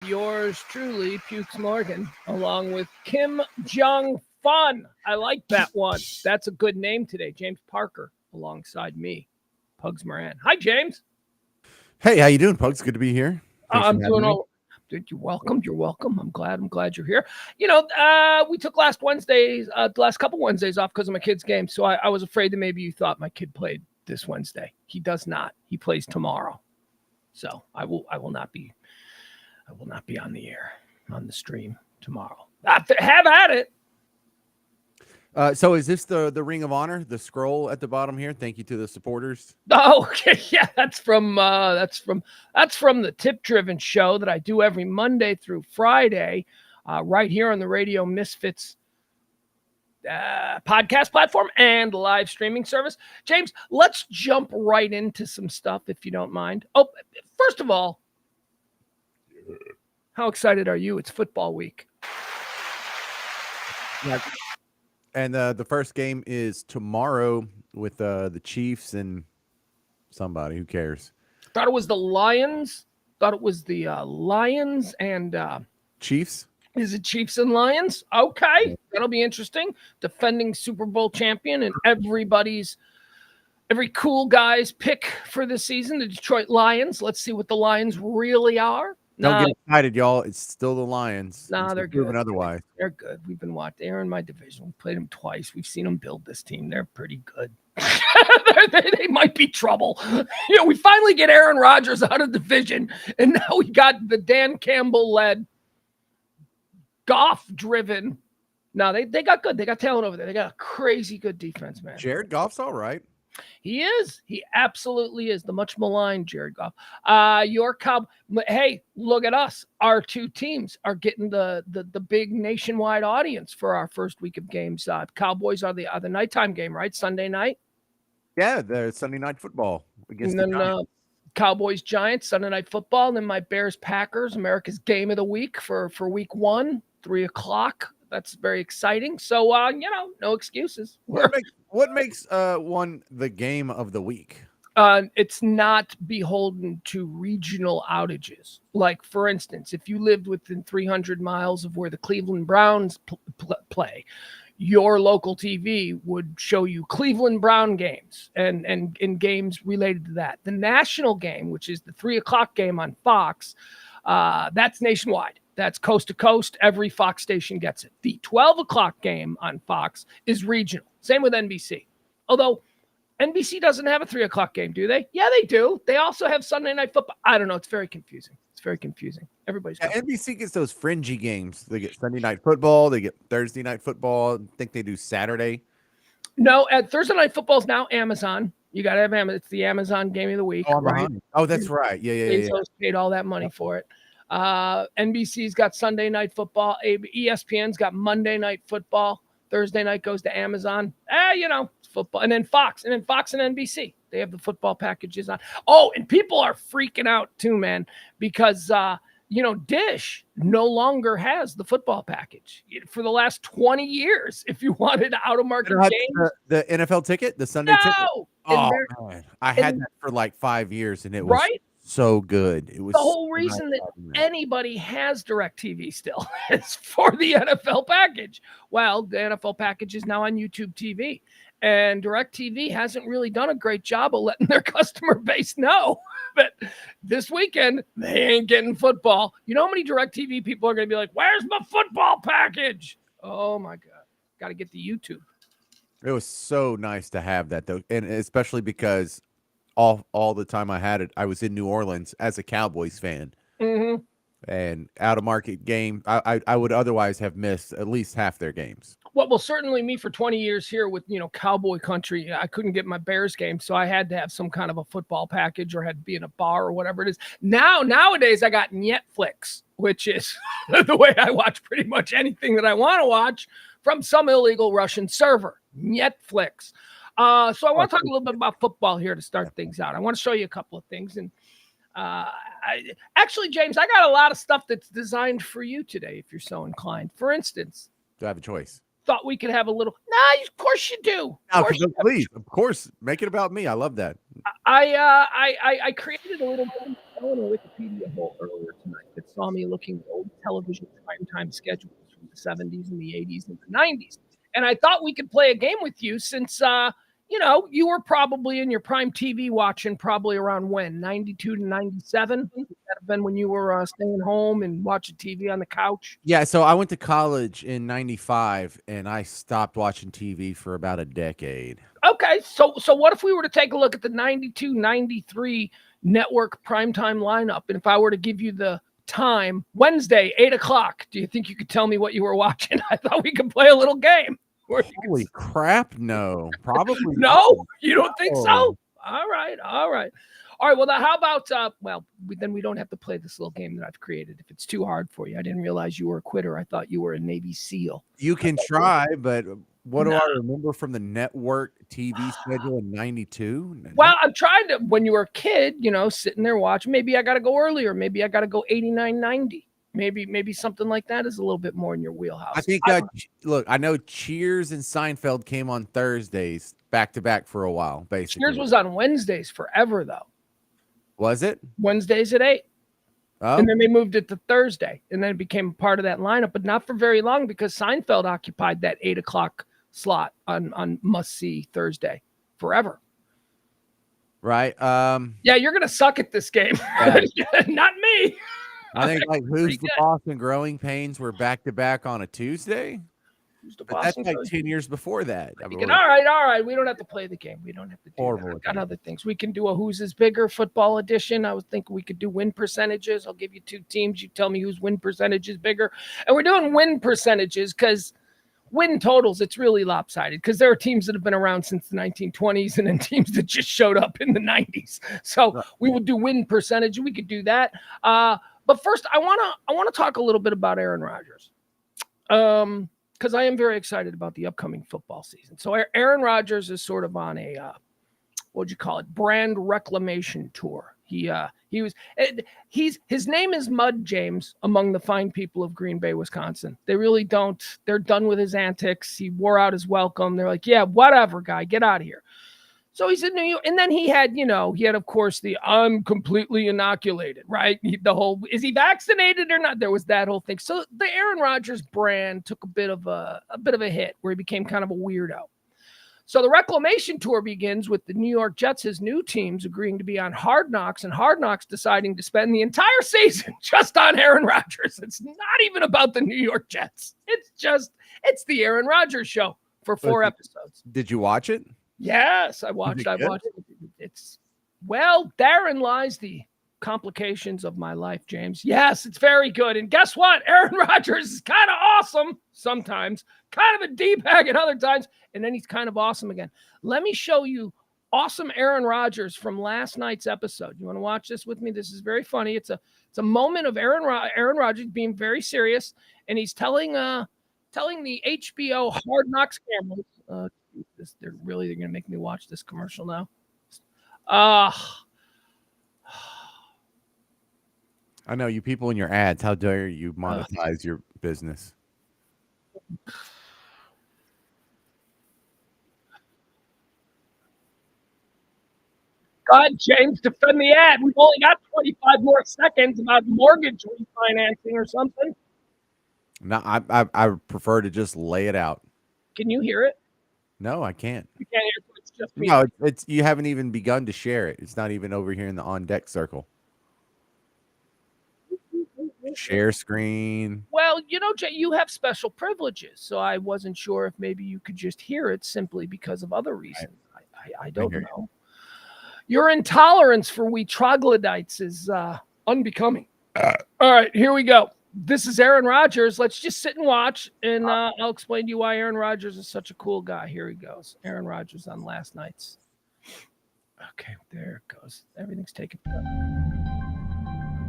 yours truly, Pugs Morgan, along with Kim Jong-Fun. I like that one. That's a good name today. James Parker alongside me, Pugs Moran. Hi, James. Hey, how you doing, Pugs? Good to be here. I'm doing all. Dude, you're welcome. You're welcome. I'm glad you're here. We took the last couple Wednesdays off because of my kid's game. So I was afraid that maybe you thought my kid played this Wednesday. He does not. He plays tomorrow. So I will not be on the air, on the stream tomorrow. Have at it. So is this the Ring of Honor, the scroll at the bottom here? Thank you to the supporters. Oh, okay. Yeah, that's from the Tip Driven show that I do every Monday through Friday, right here on the Radio Misfits podcast platform and live streaming service. James, let's jump right into some stuff if you don't mind. Oh, first of all, how excited are you? It's football week. Yeah. And the first game is tomorrow with the Chiefs and somebody. Who cares? Thought it was the Lions. Thought it was the Lions and Chiefs. Is it Chiefs and Lions? Okay, that'll be interesting. Defending Super Bowl champion and every cool guy's pick for this season, the Detroit Lions. Let's see what the Lions really are. Don't get excited, y'all. It's still the Lions. Nah, they're good. Otherwise, they're good. We've been watching. They're in my division. We played them twice. We've seen them build this team. They're pretty good. they might be trouble. We finally get Aaron Rodgers out of division, and now we got the Dan Campbell-led, Goff-driven. No, they got good. They got talent over there. They got a crazy good defense, man. Jared Goff's all right. He is. He absolutely is. The much maligned Jared Goff. Your Hey, look at us. Our two teams are getting the big nationwide audience for our first week of games. Cowboys are the nighttime game, right? Sunday night. Yeah, the Sunday night football against and then Cowboys Giants Sunday night football. And then my Bears Packers, America's game of the week for week 1, 3:00. That's very exciting. So, no excuses. What makes one the game of the week? It's not beholden to regional outages. Like, for instance, if you lived within 300 miles of where the Cleveland Browns play, your local TV would show you Cleveland Brown games and games related to that. The national game, which is the 3:00 game on Fox, that's nationwide. That's coast to coast. Every Fox station gets it. The 12:00 game on Fox is regional. Same with NBC. Although NBC doesn't have a 3:00 game, do they? Yeah, they do. They also have Sunday night football. I don't know. It's very confusing. Everybody's NBC gets those fringy games. They get Sunday night football. They get Thursday night football. I think they do Saturday. No, at Thursday night football is now Amazon. You got to have Amazon. It's the Amazon game of the week. Oh, right? Oh, that's right. Yeah. Paid all that money for it. NBC's got Sunday night football. ESPN's got Monday night football. Thursday night goes to Amazon. It's football. And then Fox and NBC. They have the football packages on. Oh, and people are freaking out too, man, because, Dish no longer has the football package for the last 20 years. If you wanted out-of-market games. The NFL ticket, the Sunday ticket? Oh, man. I had that for like 5 years, and it was so good. It was the whole reason that anybody has DirecTV still is for the NFL package. Well, the NFL package is now on YouTube TV, and DirecTV hasn't really done a great job of letting their customer base know that this weekend they ain't getting football. You know how many DirecTV people are going to be like, "Where's my football package?" Oh my God, got to get the YouTube. It was so nice to have that though, and especially because all the time I had it, I was in New Orleans as a Cowboys fan. Mm-hmm. And out of market game, I would otherwise have missed at least half their games. Well, certainly me for 20 years here with, Cowboy country, I couldn't get my Bears game. So I had to have some kind of a football package or had to be in a bar or whatever it is. Nowadays I got Netflix, which is the way I watch pretty much anything that I want to watch from some illegal Russian server. Netflix. So I want to talk a little bit about football here to start things out. I want to show you a couple of things. And actually, James, I got a lot of stuff that's designed for you today, if you're so inclined. For instance, do I have a choice? Thought we could have a little. Nah, of course you do. Please, of course, make it about me. I love that. I created a little Wikipedia hole earlier tonight. It's saw me looking at old television primetime schedules from the 70s and the 80s and the 90s. And I thought we could play a game with you since, you were probably in your prime TV watching probably around when? 92 to 97? Would that have been when you were staying home and watching TV on the couch? Yeah, so I went to college in 95 and I stopped watching TV for about a decade. Okay, so what if we were to take a look at the 92, 93 network primetime lineup? And if I were to give you the time, Wednesday, 8 o'clock, do you think you could tell me what you were watching? I thought we could play a little game. Holy crap, no. Probably no? You don't think so? No. All right. All right, well, now how about, then we don't have to play this little game that I've created if it's too hard for you. I didn't realize you were a quitter. I thought you were a Navy SEAL. You can try, but what do I remember from the network TV schedule in 92? Well, I'm trying to, when you were a kid, sitting there watching, maybe I got to go earlier. Maybe I got to go 89, 90. Maybe something like that is a little bit more in your wheelhouse. I think, look, I know Cheers and Seinfeld came on Thursdays back to back for a while, basically. Cheers was on Wednesdays forever, though. Was it? Wednesdays at 8. Oh. And then they moved it to Thursday, and then it became part of that lineup, but not for very long because Seinfeld occupied that 8 o'clock slot on must-see Thursday forever. Right. Yeah, you're going to suck at this game. Not me. I think like Who's the Boss and Growing Pains were back to back on a Tuesday. But that's like 10 years before that. All right. We don't have to play the game. We don't have to do Horrible. that. We've got other things. We can do a Who's is Bigger football edition. I was thinking we could do win percentages. I'll give you 2 teams. You tell me whose win percentage is bigger. And we're doing win percentages because win totals, it's really lopsided because there are teams that have been around since the 1920s and then teams that just showed up in the 90s. So we would do win percentage. We could do that. But first, I want to talk a little bit about Aaron Rodgers. Because I am very excited about the upcoming football season. So Aaron Rodgers is sort of on a, what'd you call it, brand reclamation tour. His name is Mud James among the fine people of Green Bay, Wisconsin. They really don't, they're done with his antics. He wore out his welcome. They're like, yeah, whatever, guy, get out of here. So he's in New York. And then he had, of course, the I'm completely inoculated, right? The whole, is he vaccinated or not? There was that whole thing. So the Aaron Rodgers brand took a bit of a hit where he became kind of a weirdo. So the reclamation tour begins with the New York Jets, his new teams, agreeing to be on Hard Knocks, and Hard Knocks deciding to spend the entire season just on Aaron Rodgers. It's not even about the New York Jets. It's the Aaron Rodgers show for 4 episodes. Did you watch it? Yes, I watched it. Therein lies the complications of my life, James. Yes, it's very good. And guess what? Aaron Rodgers is kind of awesome sometimes, kind of a D-bag at other times, and then he's kind of awesome again. Let me show you awesome Aaron Rodgers from last night's episode. You want to watch this with me? This is very funny. It's a moment of Aaron Rodgers being very serious, and he's telling the HBO Hard Knocks cameras, they're going to make me watch this commercial now. I know you people in your ads. How dare you monetize your business? God, James, defend the ad. We've only got 25 more seconds about mortgage refinancing or something. No, I prefer to just lay it out. Can you hear it? No, I can't. You can't hear it. It's just me. No, it's you haven't even begun to share it. It's not even over here in the on deck circle. Share screen. Well, Jay, you have special privileges, so I wasn't sure if maybe you could just hear it simply because of other reasons. I don't know. Your intolerance for we troglodytes is unbecoming. All right, here we go. This is Aaron Rodgers. Let's just sit and watch, and I'll explain to you why Aaron Rodgers is such a cool guy. Here he goes. Aaron Rodgers on last night's. Okay, there it goes. Everything's taken care of.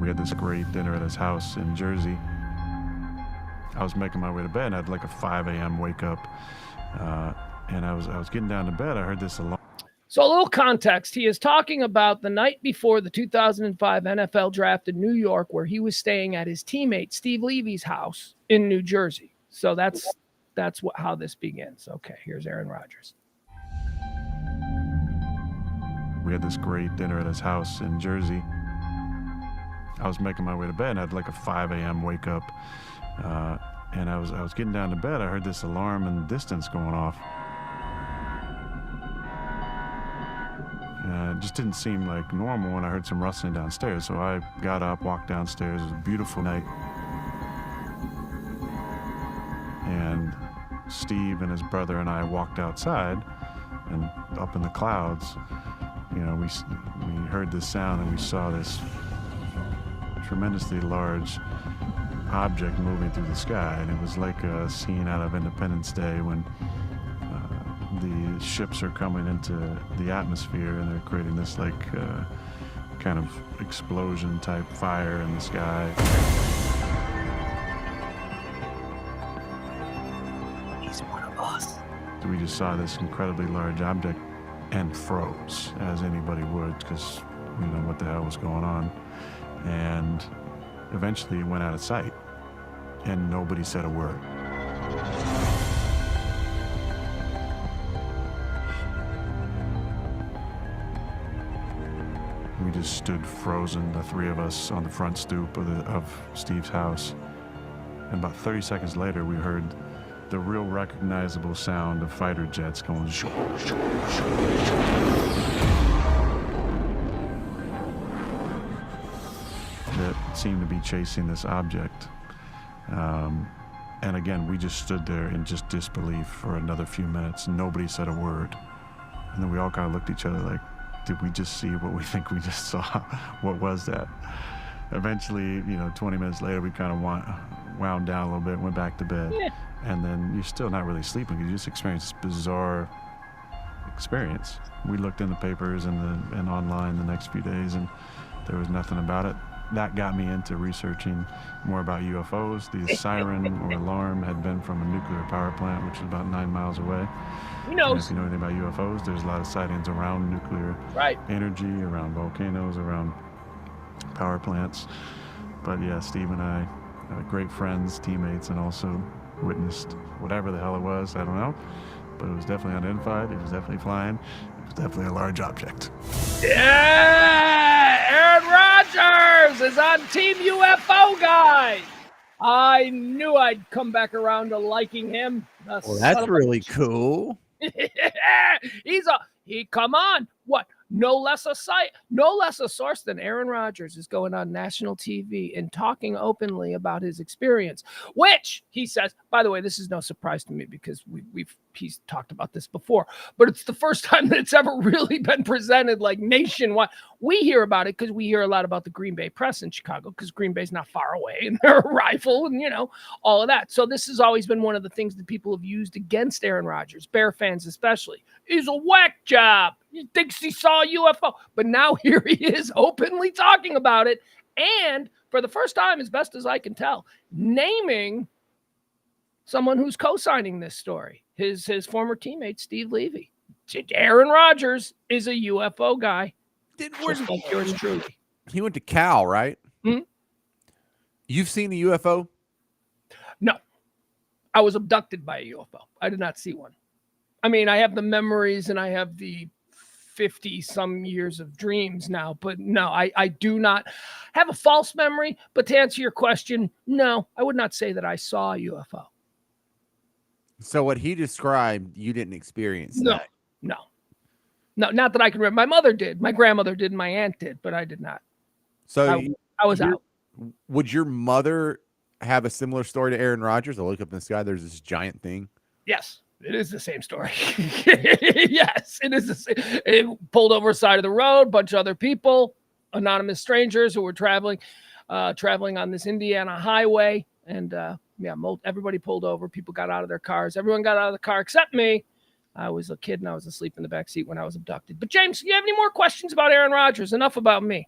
We had this great dinner at his house in Jersey. I was making my way to bed, and I had like a 5 a.m. wake up, and I was getting down to bed. I heard this alarm. So a little context. He is talking about the night before the 2005 NFL draft in New York, where he was staying at his teammate Steve Levy's house in New Jersey. So that's how this begins. Okay, here's Aaron Rodgers. We had this great dinner at his house in Jersey. I was making my way to bed and I had like a 5 a.m. wake up. And I was getting down to bed. I heard this alarm in the distance going off. It just didn't seem like normal when I heard some rustling downstairs. So I got up, walked downstairs. It was a beautiful night. And Steve and his brother and I walked outside, and up in the clouds, you know, we heard this sound and we saw this tremendously large object moving through the sky. And it was like a scene out of Independence Day when the ships are coming into the atmosphere and they're creating this like kind of explosion type fire in the sky. He's one of us. We just saw this incredibly large object and froze, as anybody would, because we didn't know what the hell was going on. And eventually it went out of sight and nobody said a word. We just stood frozen, the three of us, on the front stoop of Steve's house. And about 30 seconds later, we heard the real recognizable sound of fighter jets going shoo, shoo, shoo, shoo. That seemed to be chasing this object. And again, we just stood there in just disbelief for another few minutes. Nobody said a word. And then we all kind of looked at each other like, did we just see what we think we just saw? What was that? Eventually, 20 minutes later, we kind of wound down a little bit, went back to bed. Yeah. And then you're still not really sleeping because you just experienced this bizarre experience. We looked in the papers and online the next few days, and there was nothing about it. That got me into researching more about UFOs. The siren or alarm had been from a nuclear power plant, which is about 9 miles away. Who knows? And if you know anything about UFOs, there's a lot of sightings around nuclear energy, around volcanoes, around power plants. But yeah, Steve and I, great friends, teammates, and also witnessed whatever the hell it was. I don't know. But it was definitely unidentified. It was definitely flying. It was definitely a large object. Yeah! Aaron Rodgers is on Team UFO Guy. I knew I'd come back around to liking him. Well, that's really cool. Come on. What? No less a source than Aaron Rodgers is going on national TV and talking openly about his experience, which he says, by the way, this is no surprise to me because he's talked about this before, but it's the first time that it's ever really been presented like nationwide. We hear about it because we hear a lot about the Green Bay press in Chicago because Green Bay's not far away and they're a rival and, all of that. So this has always been one of the things that people have used against Aaron Rodgers, Bear fans especially. He's a whack job. He thinks he saw a UFO. But now here he is openly talking about it. And for the first time, as best as I can tell, naming someone who's co-signing this story, his former teammate, Steve Levy. Aaron Rodgers is a UFO guy. Just like yours truly. He went to Cal, right? Mm-hmm. You've seen a UFO? No. I was abducted by a UFO. I did not see one. I mean, I have the memories and I have the 50-some years of dreams now, but no, I do not have a false memory. But to answer your question, no, I would not say that I saw a UFO. So what he described, you didn't experience that? No, not that I can remember. My mother did, my grandmother did, my aunt did, but I did not. So I was out. Would your mother have a similar story to Aaron Rodgers? I look up in the sky, there's this giant thing. Yes. It is the same story. Yes, it is the same. It pulled over the side of the road, bunch of other people, anonymous strangers who were traveling on this Indiana highway. And everybody pulled over. People got out of their cars. Everyone got out of the car except me. I was a kid and I was asleep in the back seat when I was abducted. But James, you have any more questions about Aaron Rodgers? Enough about me.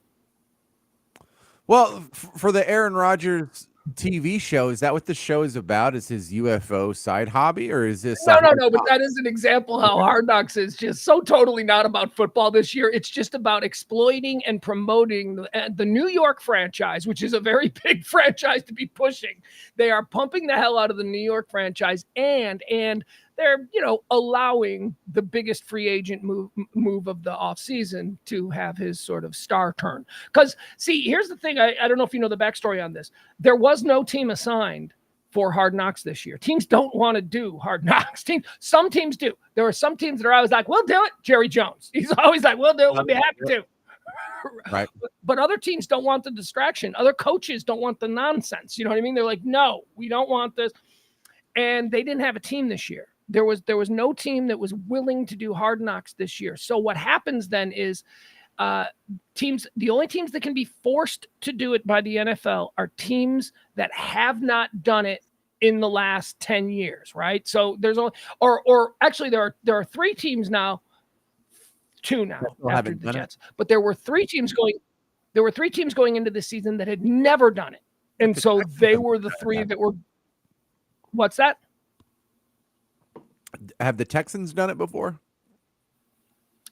Well, for the Aaron Rodgers TV show, is that what the show is about? Is his UFO side hobby, or is this no, but that is an example how Hard Knocks is just so totally not about football this year. It's just about exploiting and promoting the New York franchise, which is a very big franchise to be pushing. They are pumping the hell out of the New York franchise, and they're, allowing the biggest free agent move of the offseason to have his sort of star turn. Because, see, here's the thing. I don't know if you know the backstory on this. There was no team assigned for Hard Knocks this year. Teams don't want to do Hard Knocks. Some teams do. There are some teams that are always like, we'll do it. Jerry Jones. He's always like, we'll do it. We'll be happy to. Right. But other teams don't want the distraction. Other coaches don't want the nonsense. You know what I mean? They're like, no, we don't want this. And they didn't have a team this year. There was no team that was willing to do Hard Knocks this year. So what happens then is the only teams that can be forced to do it by the NFL are teams that have not done it in the last 10 years, right? So there's only, or actually there are 3 teams now, 2 now after the Jets, but there were 3 teams going into this season that had never done it. And so they were the 3 that were, what's that? Have the Texans done it before?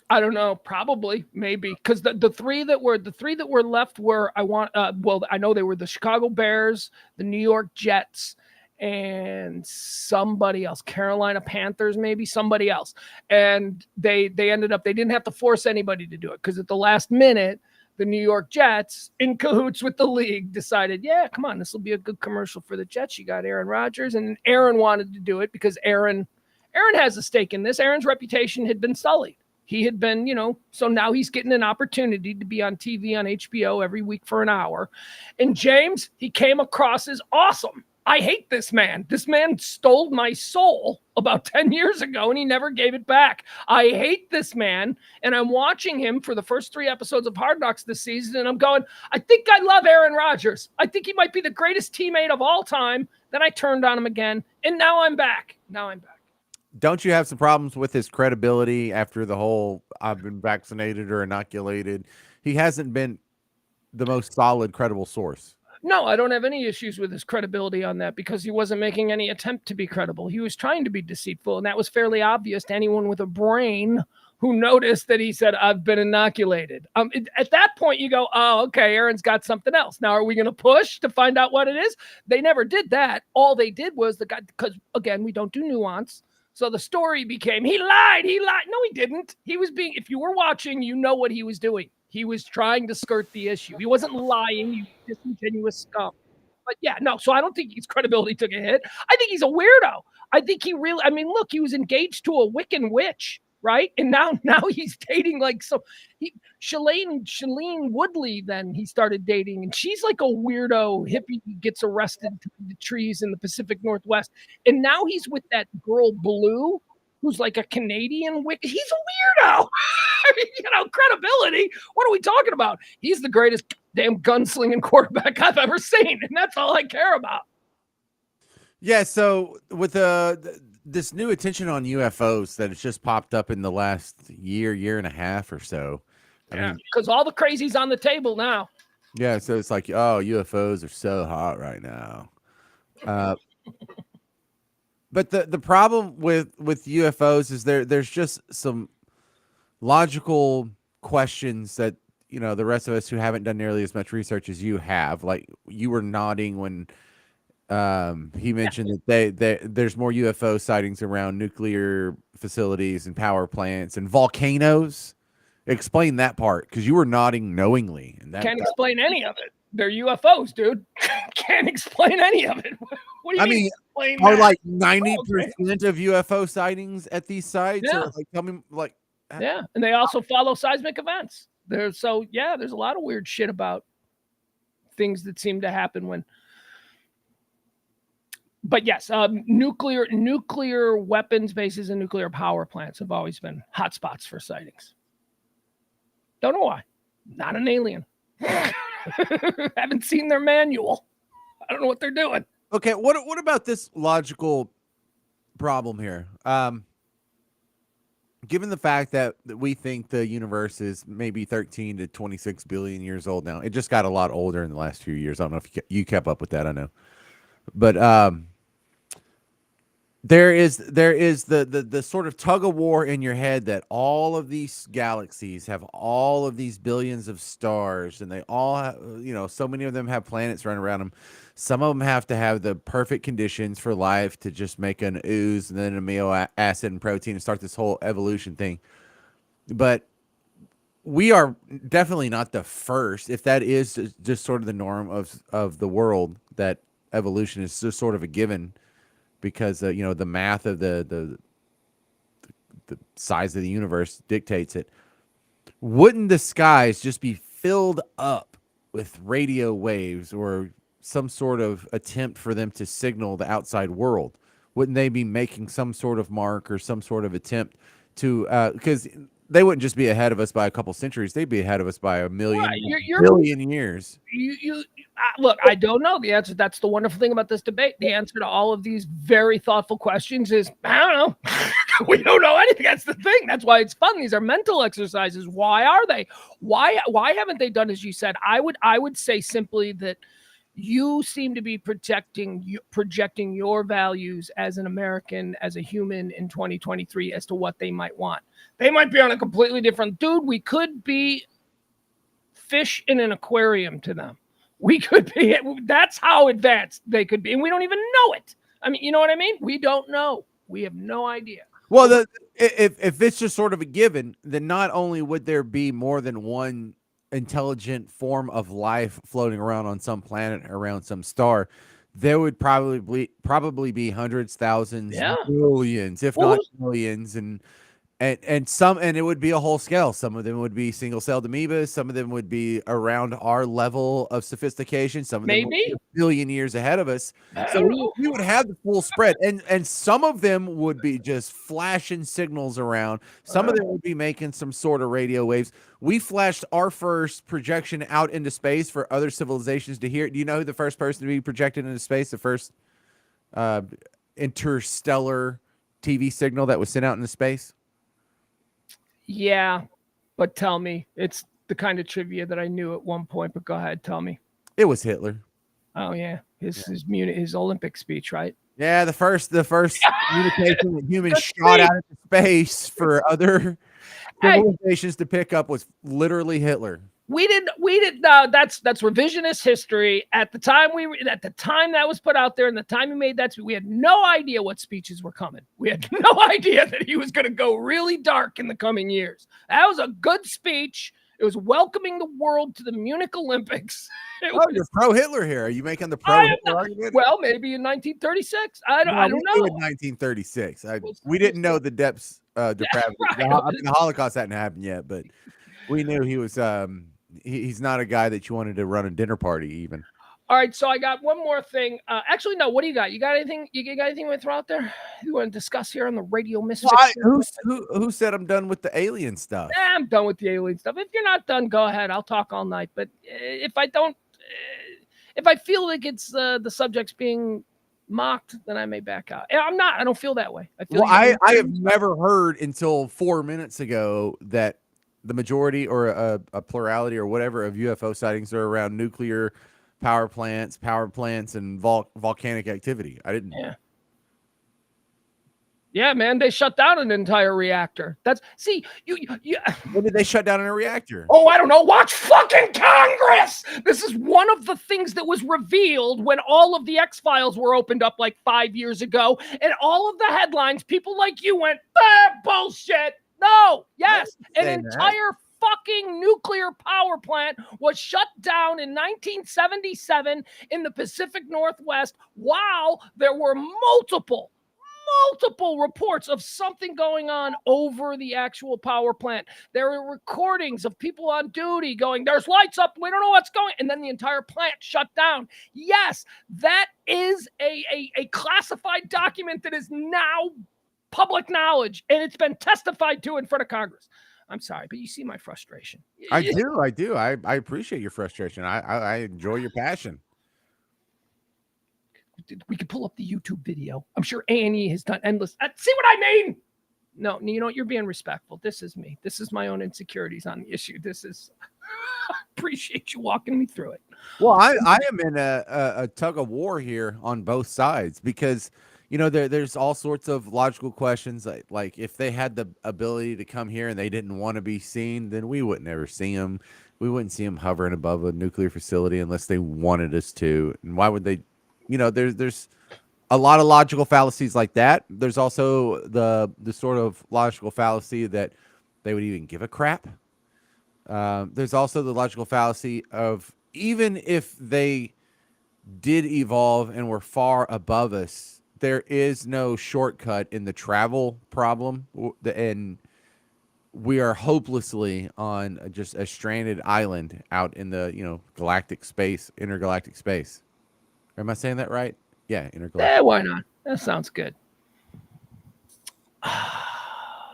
I don't know, probably, maybe, because the three that were left were I know they were the Chicago Bears, the New York Jets, and somebody else, Carolina Panthers, maybe somebody else, and they ended up, they didn't have to force anybody to do it because at the last minute, the New York Jets, in cahoots with the league, decided, yeah, come on, this will be a good commercial for the Jets. You got Aaron Rodgers, and Aaron wanted to do it because Aaron has a stake in this. Aaron's reputation had been sullied. He had been, so now he's getting an opportunity to be on TV on HBO every week for an hour. And James, he came across as awesome. I hate this man. This man stole my soul about 10 years ago, and he never gave it back. I hate this man, and I'm watching him for the first 3 episodes of Hard Knocks this season, and I'm going, I think I love Aaron Rodgers. I think he might be the greatest teammate of all time. Then I turned on him again, and now I'm back. Don't you have some problems with his credibility after the whole I've been vaccinated or inoculated? He hasn't been the most solid, credible source. No, I don't have any issues with his credibility on that because he wasn't making any attempt to be credible. He was trying to be deceitful, and that was fairly obvious to anyone with a brain who noticed that he said, I've been inoculated. At that point, you go, oh, okay, Aaron's got something else. Now, are we going to push to find out what it is? They never did that. All they did was because, again, we don't do nuance. So the story became, he lied. No, he didn't. He was being, if you were watching, you know what he was doing. He was trying to skirt the issue. He wasn't lying. He was disingenuous scum. But yeah, no, so I don't think his credibility took a hit. I think he's a weirdo. I think he really, look, he was engaged to a Wiccan witch, right? And now he's dating Shailene Woodley, then he started dating, and she's like a weirdo hippie who gets arrested in the trees in the Pacific Northwest. And now he's with that girl Blue, who's like a Canadian Wiccan. He's a weirdo. Credibility. What are we talking about? He's the greatest damn gunslinging quarterback I've ever seen, and that's all I care about. Yeah, so with this new attention on UFOs that has just popped up in the last year and a half or so. Yeah, because all the crazy's on the table now. Yeah, so it's like, oh, UFOs are so hot right now. But the problem with UFOs is there's just some logical questions that, the rest of us who haven't done nearly as much research as you have, like you were nodding when he mentioned that there's more UFO sightings around nuclear facilities and power plants and volcanoes. Explain that part, because you were nodding knowingly. And that can't explain any of it. They're UFOs, dude. Can't explain any of it. What do you mean? Are like 90% of UFO sightings at these sites? Yeah. Or like, tell me, like, yeah, and they also follow seismic events. There's a lot of weird shit about things that seem to happen when. But yes, nuclear weapons bases and nuclear power plants have always been hotspots for sightings. Don't know why. Not an alien. Haven't seen their manual. I don't know what they're doing. Okay, what about this logical problem here? Given the fact that we think the universe is maybe 13 to 26 billion years old now, it just got a lot older in the last few years. I don't know if you kept up with that. I know, but there is the sort of tug of war in your head that all of these galaxies have all of these billions of stars, and they all have, so many of them have planets running around them. Some of them have to have the perfect conditions for life to just make an ooze and then an amino acid and protein and start this whole evolution thing. But we are definitely not the first. If that is just sort of the norm of the world, that evolution is just sort of a given, because the math of the size of the universe dictates it. Wouldn't the skies just be filled up with radio waves, or some sort of attempt for them to signal the outside world? Wouldn't they be making some sort of mark or some sort of attempt to, because they wouldn't just be ahead of us by a couple centuries, they'd be ahead of us by a million, billion years. Look, I don't know the answer. That's the wonderful thing about this debate. The answer to all of these very thoughtful questions is, I don't know. We don't know anything. That's the thing. That's why it's fun. These are mental exercises. Why are they? Why haven't they done as you said? I would say simply that you seem to be projecting your values as an American, as a human in 2023 as to what they might want. They might be on a completely different dude. We could be fish in an aquarium to them. We could be, that's how advanced they could be. And we don't even know it. I mean, you know what I mean? We don't know. We have no idea. Well, if it's just sort of a given, then not only would there be more than one intelligent form of life floating around on some planet, around some star, there would probably be hundreds, thousands, millions, if not millions, and it would be a whole scale. Some of them would be single-celled amoebas. Some of them would be around our level of sophistication. Some of them would be a billion years ahead of us. So we would have the full spread. And some of them would be just flashing signals around. Some of them would be making some sort of radio waves. We flashed our first projection out into space for other civilizations to hear. Do you know who the first person to be projected into space, the first interstellar TV signal that was sent out into space? Yeah, but tell me. It's the kind of trivia that I knew at one point, but go ahead, tell me. It was Hitler. Oh yeah, his Olympic speech, right? Yeah, the first communication that humans shot out into space for other civilizations to pick up was literally Hitler. We did. That's revisionist history. At the time that was put out there, and the time he made that speech, we had no idea what speeches were coming. We had no idea that he was going to go really dark in the coming years. That was a good speech. It was welcoming the world to the Munich Olympics. You're pro Hitler here. Are you making the pro Hitler argument? Well, maybe in 1936. I don't know. In 1936, we didn't know the depths depravity. The Holocaust hadn't happened yet, but we knew he was. He's not a guy that you wanted to run a dinner party, even. All right, so I got one more thing. Actually, no. What do you got? You got anything? You got anything to throw out there? You want to discuss here on the Radio Misfits? Who said I'm done with the alien stuff? I'm done with the alien stuff. If you're not done, go ahead. I'll talk all night. But if I don't, if I feel like it's the subject's being mocked, then I may back out. I'm not. I don't feel that way. I have never heard until 4 minutes ago that the majority or a plurality or whatever of UFO sightings are around nuclear power plants, and volcanic activity. I didn't. Yeah, man, they shut down an entire reactor. You. When did they shut down a reactor? Oh, I don't know. Watch fucking Congress. This is one of the things that was revealed when all of the X-Files were opened up like 5 years ago, and all of the headlines, people like you went, bullshit. No, yes, an entire fucking nuclear power plant was shut down in 1977 in the Pacific Northwest while there were multiple reports of something going on over the actual power plant. There were recordings of people on duty going, there's lights up, we don't know what's going, and then the entire plant shut down. Yes, that is a classified document that is now public knowledge, and it's been testified to in front of Congress. I'm sorry, but you see my frustration. I do. I appreciate your frustration. I enjoy your passion. We could pull up the YouTube video. I'm sure A&E has done endless. See what I mean? No, you know what? You're being respectful. This is me. This is my own insecurities on the issue. This is appreciate you walking me through it. Well, I am in a tug of war here on both sides because, there's all sorts of logical questions. Like if they had the ability to come here and they didn't want to be seen, then we wouldn't ever see them. We wouldn't see them hovering above a nuclear facility unless they wanted us to. And why would they? There's a lot of logical fallacies like that. There's also the sort of logical fallacy that they would even give a crap. There's also the logical fallacy of even if they did evolve and were far above us, there is no shortcut in the travel problem, and we are hopelessly on just a stranded island out in the galactic space, intergalactic space. Am I saying that right? Yeah, intergalactic. Why not? That sounds good. Let's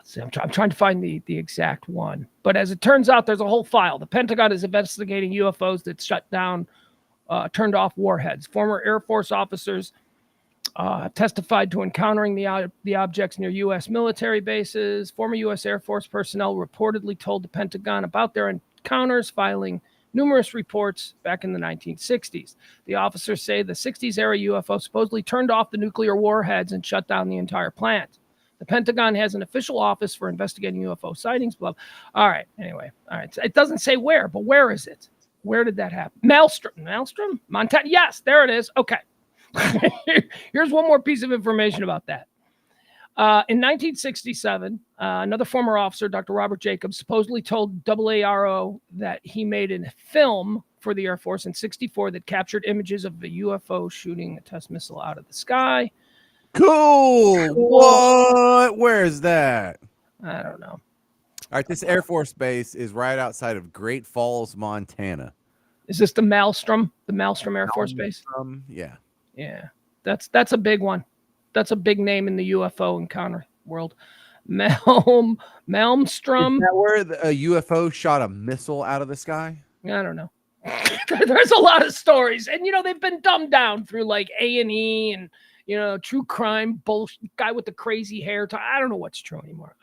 see, I'm trying to find the exact one, but as it turns out, there's a whole file. The Pentagon is investigating UFOs that shut down, turned off warheads. Former Air Force officers testified to encountering the objects near U.S. military bases. Former U.S. Air Force personnel reportedly told the Pentagon about their encounters, filing numerous reports back in the 1960s. The officers say the 60s era UFO supposedly turned off the nuclear warheads and shut down the entire plant. The Pentagon has an official office for investigating UFO sightings. Blah. All right. Anyway. All right. It doesn't say where, but where is it? Where did that happen? Maelstrom? Montana? Yes, there it is. Okay. Here's one more piece of information about that. In 1967, another former officer, Dr. Robert Jacobs, supposedly told AARO that he made a film for the Air Force in 1964 that captured images of a UFO shooting a test missile out of the sky. Cool. What? Where is that? I don't know. All right, this Air Force base is right outside of Great Falls, Montana. Is this the Maelstrom? The Maelstrom Air Force Base? Yeah. Yeah. That's a big one. That's a big name in the UFO encounter world. Maelstrom. Is that where a UFO shot a missile out of the sky? I don't know. There's a lot of stories, and they've been dumbed down through like A&E and true crime bullshit. Guy with the crazy hair. I don't know what's true anymore.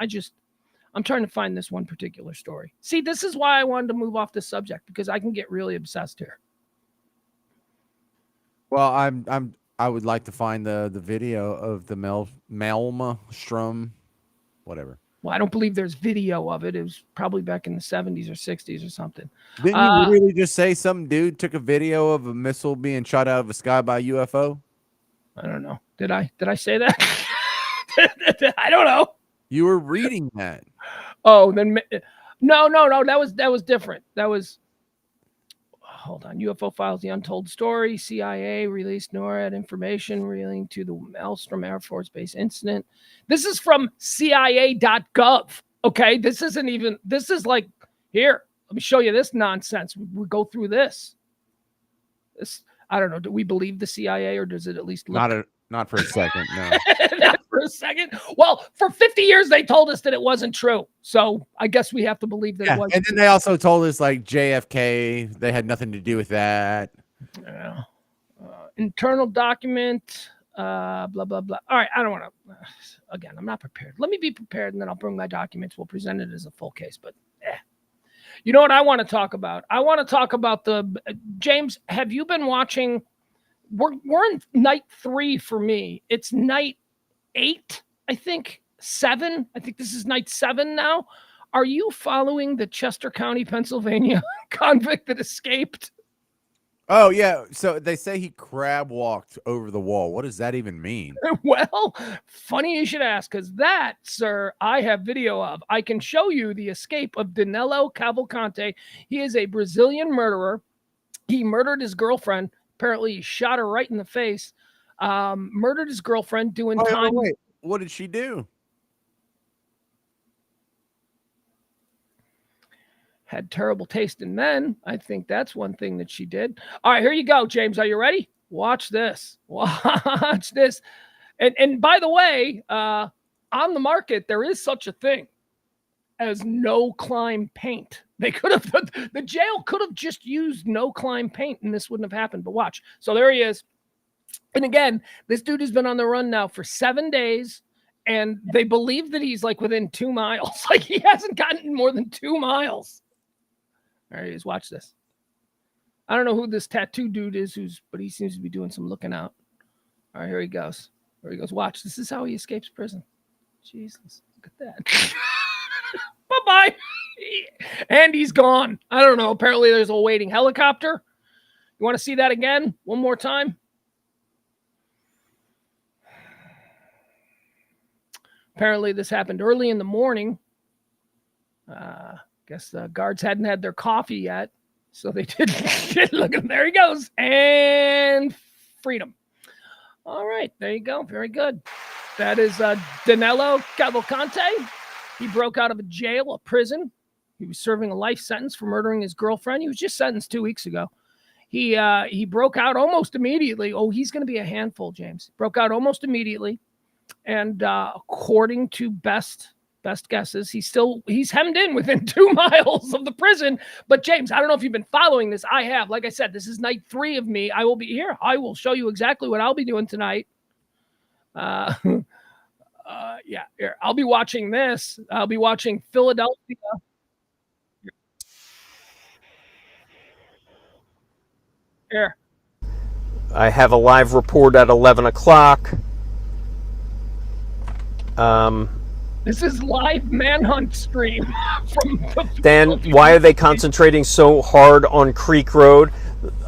I'm trying to find this one particular story. See, this is why I wanted to move off the subject, because I can get really obsessed here. Well, I would like to find the video of the Maelstrom, whatever. Well, I don't believe there's video of it. It was probably back in the 70s or 60s or something. Didn't you really just say some dude took a video of a missile being shot out of the sky by a UFO? I don't know. Did I say that? I don't know. You were reading that. Oh, then no. That was different. That was. Hold on. UFO Files: The Untold Story. CIA released NORAD information relating to the Maelstrom Air Force Base incident. This is from CIA.gov. Okay, this is like, here, let me show you this nonsense. We go through this. I don't know. Do we believe the CIA, or does it at least look? Not for a second, no. Not for a second. Well, for 50 years they told us that it wasn't true, so I guess we have to believe that it was. And then they also told us like JFK, they had nothing to do with that. Yeah. Internal document. Blah blah blah. All right, I don't want to. Again, I'm not prepared. Let me be prepared, and then I'll bring my documents. We'll present it as a full case. But you know what I want to talk about? I want to talk about James. Have you been watching? We're in night 3 for me. It's night 8, I think 7. I think this is night 7 now. Are you following the Chester County, Pennsylvania convict that escaped? Oh yeah. So they say he crab walked over the wall. What does that even mean? Well, funny you should ask, because that, sir, I have video of. I can show you the escape of Danilo Cavalcante. He is a Brazilian murderer. He murdered his girlfriend. Apparently, he shot her right in the face. Murdered his girlfriend doing time. Wait. What did she do? Had terrible taste in men. I think that's one thing that she did. All right, here you go, James. Are you ready? Watch this. Watch this. And by the way, on the market, there is such a thing as no-climb paint. They could have, the jail could have just used no-climb paint and this wouldn't have happened. But watch. So there he is. And again, this dude has been on the run now for 7 days, and they believe that he's like within 2 miles. Like he hasn't gotten more than 2 miles. There he is. Watch this. I don't know who this tattoo dude is, but he seems to be doing some looking out. All right, here he goes. Here he goes. Watch. This is how he escapes prison. Jesus, look at that. Bye-bye. And he's gone. I don't know. Apparently there's a waiting helicopter. You want to see that again? One more time? Apparently this happened early in the morning. Guess the guards hadn't had their coffee yet. So they didn't. Look at him. There he goes. And freedom. All right. There you go. Very good. That is Danilo Cavalcante. He broke out of a jail, a prison. He was serving a life sentence for murdering his girlfriend. He was just sentenced 2 weeks ago. He broke out almost immediately. Oh, he's going to be a handful, James. Broke out almost immediately. And according to best guesses, he's hemmed in within 2 miles of the prison. But James, I don't know if you've been following this. I have. Like I said, this is night 3 of me. I will be here. I will show you exactly what I'll be doing tonight. Yeah, here. I'll be watching this. I'll be watching Philadelphia. Here. I have a live report at 11 o'clock. This is live manhunt stream from Dan, why are they concentrating so hard on Creek Road?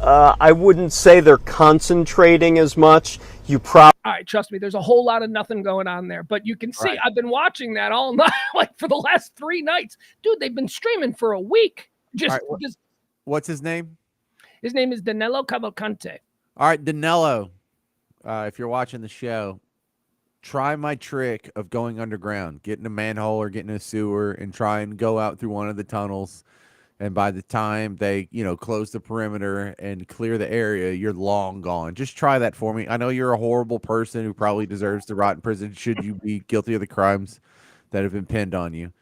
I wouldn't say they're concentrating as much. All right, trust me, there's a whole lot of nothing going on there. But you can see, right. I've been watching that all night, like for the last 3 nights. Dude, they've been streaming for a week. What's his name? His name is Danilo Cavalcante. All right, Danilo, if you're watching the show, try my trick of going underground. Get in a manhole or get in a sewer and try and go out through one of the tunnels. And by the time they, close the perimeter and clear the area, you're long gone. Just try that for me. I know you're a horrible person who probably deserves to rot in prison should you be guilty of the crimes that have been pinned on you.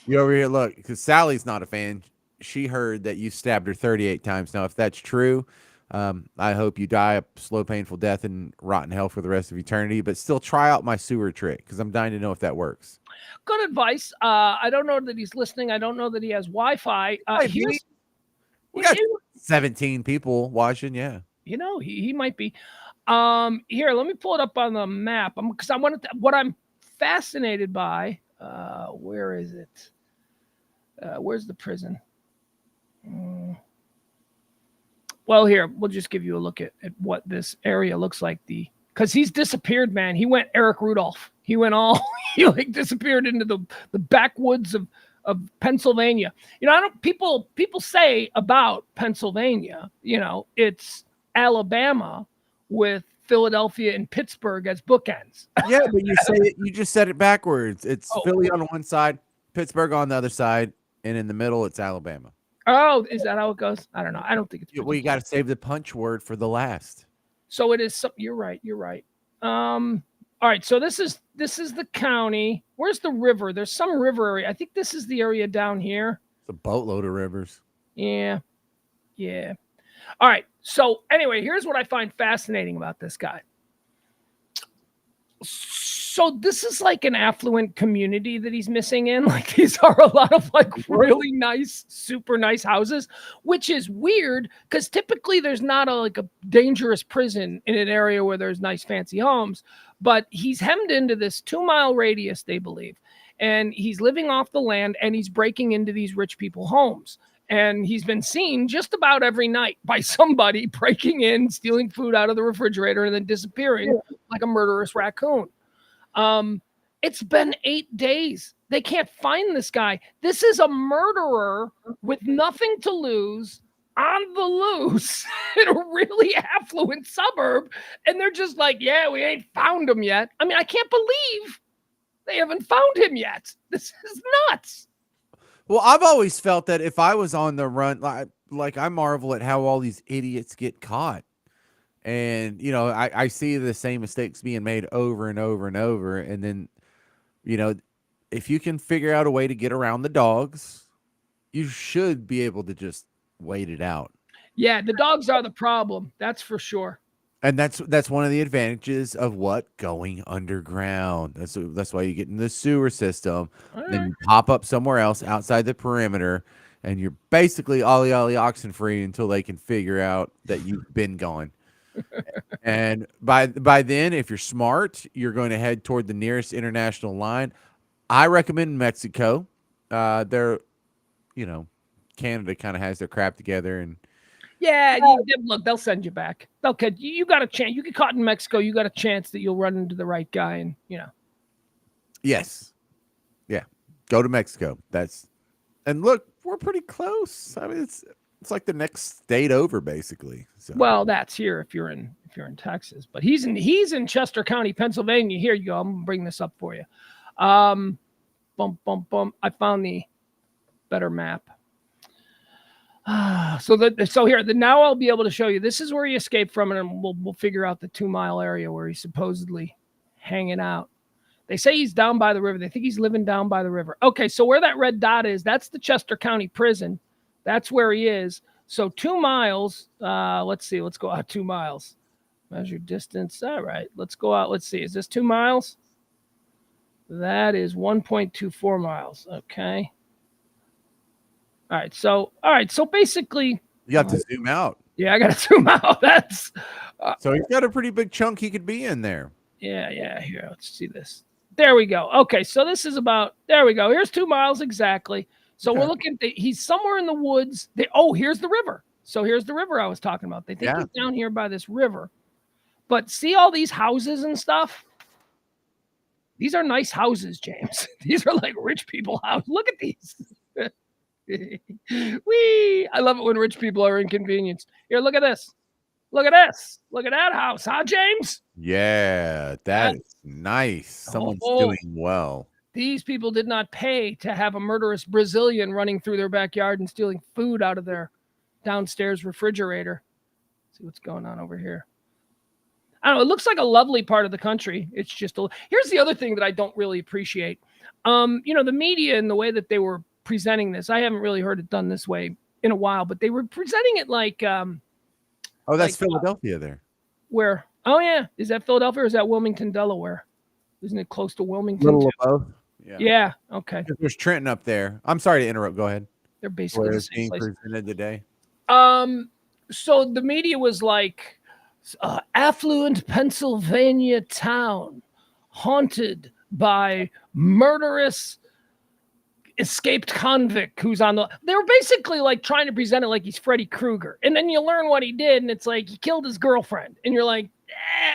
You over here, look, because Sally's not a fan. She heard that you stabbed her 38 times. Now, if that's true, I hope you die a slow, painful death and rot in hell for the rest of eternity. But still try out my sewer trick because I'm dying to know if that works. Good advice. I don't know that he's listening. I don't know that he has Wi-Fi. We got 17 people watching. Yeah. He might be. Here, let me pull it up on the map. Because what I'm fascinated by. Where is it? Where's the prison? Well, here, we'll just give you a look at what this area looks like. Because he's disappeared, man. He went Eric Rudolph. He went he disappeared into the backwoods of Pennsylvania. People say about Pennsylvania, it's Alabama with Philadelphia and Pittsburgh as bookends. Yeah, but you just said it backwards. It's Philly on one side, Pittsburgh on the other side, and in the middle it's Alabama. Oh, is that how it goes? I don't know. I don't think it's. Well, you got to save the punch word for the last. So it is. You're right. All right. So this is the county. Where's the river? There's some river area. I think this is the area down here. It's a boatload of rivers. Yeah. All right. So anyway, here's what I find fascinating about this guy. So this is like an affluent community that he's missing in. Like these are a lot of like really nice, super nice houses, which is weird because typically there's not a dangerous prison in an area where there's nice fancy homes, but he's hemmed into this 2-mile radius, they believe. And he's living off the land and he's breaking into these rich people homes. And he's been seen just about every night by somebody breaking in, stealing food out of the refrigerator and then disappearing like a murderous raccoon. It's been 8 days. They can't find this guy. This is a murderer with nothing to lose on the loose in a really affluent suburb. And they're just like, yeah, we ain't found him yet. I mean, I can't believe they haven't found him yet. This is nuts. Well, I've always felt that if I was on the run, like I marvel at how all these idiots get caught. And, I see the same mistakes being made over and over and over. And then, if you can figure out a way to get around the dogs, you should be able to just wait it out. Yeah, the dogs are the problem. That's for sure. And that's one of the advantages of going underground. That's why you get in the sewer system, then you pop up somewhere else outside the perimeter, and you're basically ollie oxen free until they can figure out that you've been gone. And by then, if you're smart, you're going to head toward the nearest international line. I recommend Mexico. They're, Canada kind of has their crap together, and Yeah, look, they'll send you back. Okay, you got a chance. You get caught in Mexico, you got a chance that you'll run into the right guy, and yes, yeah, go to Mexico. And look, we're pretty close. I mean, it's like the next state over, basically. So. Well, that's here if you're in Texas, but he's in Chester County, Pennsylvania. Here you go. I'm gonna bring this up for you. I found the better map. So now I'll be able to show you. This is where he escaped from, and we'll figure out the 2 mile area where he's supposedly hanging out. They say he's down by the river. They think he's living down by the river. Okay, so where that red dot is, that's the Chester County Prison. That's where he is. So 2 miles. Let's see. Let's go out 2 miles. Measure distance. All right. Let's go out. Let's see. Is this 2 miles? That is 1.24 miles. Okay. All right. So basically, you have to zoom out. Yeah, I got to zoom out. That's so he's got a pretty big chunk he could be in there. Yeah. Here, let's see this. There we go. Okay, so this is about. There we go. Here's 2 miles exactly. So we're looking. He's somewhere in the woods. Here's the river. So here's the river I was talking about. They think he's down here by this river. But see all these houses and stuff? These are nice houses, James. These are like rich people houses. Look at these. Wee! I love it when rich people are inconvenienced. Here, look at this. Look at this. Look at that house, huh, James? Yeah, that's nice. Someone's doing well. These people did not pay to have a murderous Brazilian running through their backyard and stealing food out of their downstairs refrigerator. Let's see what's going on over here. I don't know. It looks like a lovely part of the country. It's just here's the other thing that I don't really appreciate. The media and the way that they were presenting this. I haven't really heard it done this way in a while, but they were presenting it like that's Philadelphia there. Where? Oh yeah. Is that Philadelphia or is that Wilmington, Delaware? Isn't it close to Wilmington? Little of both. Yeah. Okay. There's Trenton up there. I'm sorry to interrupt. Go ahead. They're basically the same being place. presented today. So the media was like, affluent Pennsylvania town haunted by murderous escaped convict who's on the. They were basically like trying to present it like he's Freddy Krueger, and then you learn what he did, and it's like he killed his girlfriend, and you're like,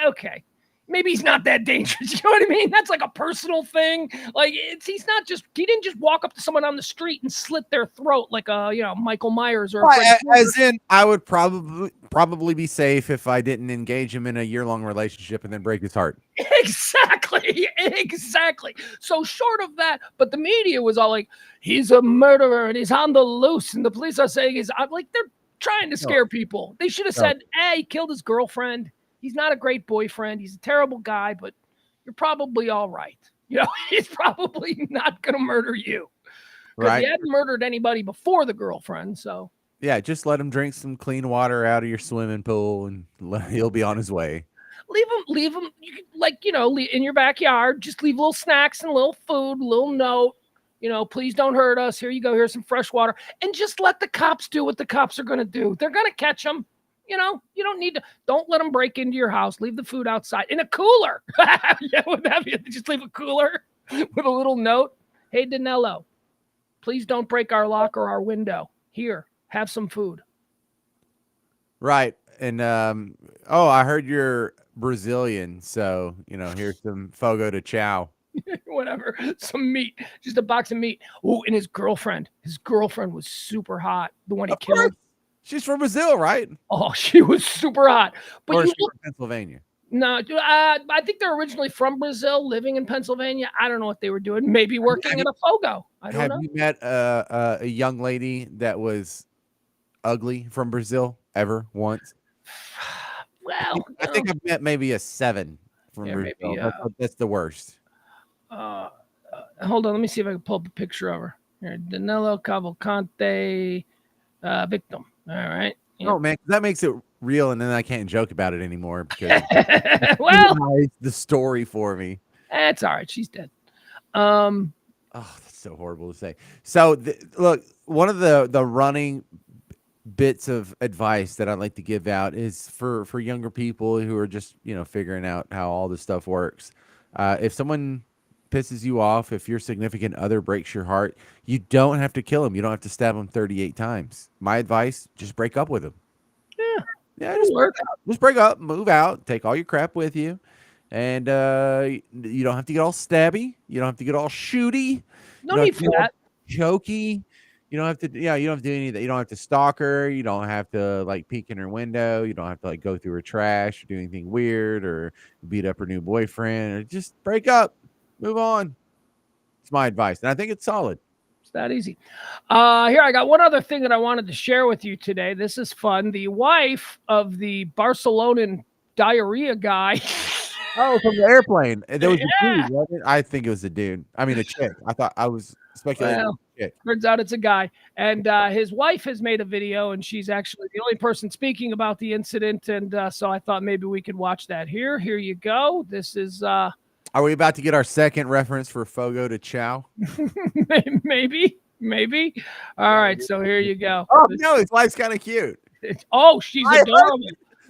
okay, maybe he's not that dangerous. You know what I mean? That's like a personal thing. Like he didn't just walk up to someone on the street and slit their throat like Michael Myers or. As in, I would probably be safe if I didn't engage him in a year-long relationship and then break his heart. Exactly. So short of that, but the media was all like, he's a murderer and he's on the loose, and the police are saying I'm like, they're trying to scare people. They should have said, he killed his girlfriend. He's not a great boyfriend. He's a terrible guy, but you're probably all right. He's probably not going to murder you. Because he hadn't murdered anybody before the girlfriend, so. Yeah, just let him drink some clean water out of your swimming pool, and he'll be on his way. Leave him. You can, in your backyard. Just leave little snacks and a little food, a little note. Please don't hurt us. Here you go. Here's some fresh water, and just let the cops do what the cops are going to do. They're going to catch them. You don't need to. Don't let them break into your house. Leave the food outside in a cooler. Just leave a cooler with a little note. Hey, Danilo, please don't break our lock or our window. Here, have some food. Right. And I heard you're Brazilian, so here's some fogo de chao. Whatever, some meat, just a box of meat. Oh, and his girlfriend was super hot. The one he killed. She's from Brazil, right? Oh, she was super hot. But or is she from Pennsylvania? No, I think they're originally from Brazil, living in Pennsylvania. I don't know what they were doing. Maybe working in a fogo. I don't know. Have you met a young lady that was ugly from Brazil ever once? Well, I think I've met maybe a 7 from Brazil. Maybe, that's the worst. Hold on, let me see if I can pull up a picture of her. Here, Danilo Cavalcante, victim. All right. Yeah. Oh man, that makes it real, and then I can't joke about it anymore because well, the story for me. That's all right. She's dead. Oh, that's so horrible to say. So look, one of the running bits of advice that I'd like to give out is for younger people who are just figuring out how all this stuff works. If someone pisses you off, if your significant other breaks your heart, you don't have to kill him. You don't have to stab him 38 times. My advice: just break up with him. Yeah, just break up, move out, take all your crap with you, and you don't have to get all stabby. You don't have to get all shooty. No need for that. Chokey. You don't have to. Yeah, you don't have to do any of that. You don't have to stalk her. You don't have to like peek in her window. You don't have to like go through her trash or do anything weird or beat up her new boyfriend. Or just break up, move on. It's my advice, and I think it's solid. It's that easy. Here, I got one other thing that I wanted to share with you today. This is fun. The wife of the Barcelonan diarrhea guy. Oh, from the airplane. There was a dude, wasn't it? I think it was a dude. I mean, a chick. I was speculating. Well, turns out it's a guy. And his wife has made a video, and she's actually the only person speaking about the incident. And so I thought maybe we could watch that here. Here you go. This is... Are we about to get our second reference for Fogo to Chow? Maybe. All right, so here you go. Oh, no, his wife's kind of cute. She's adorable.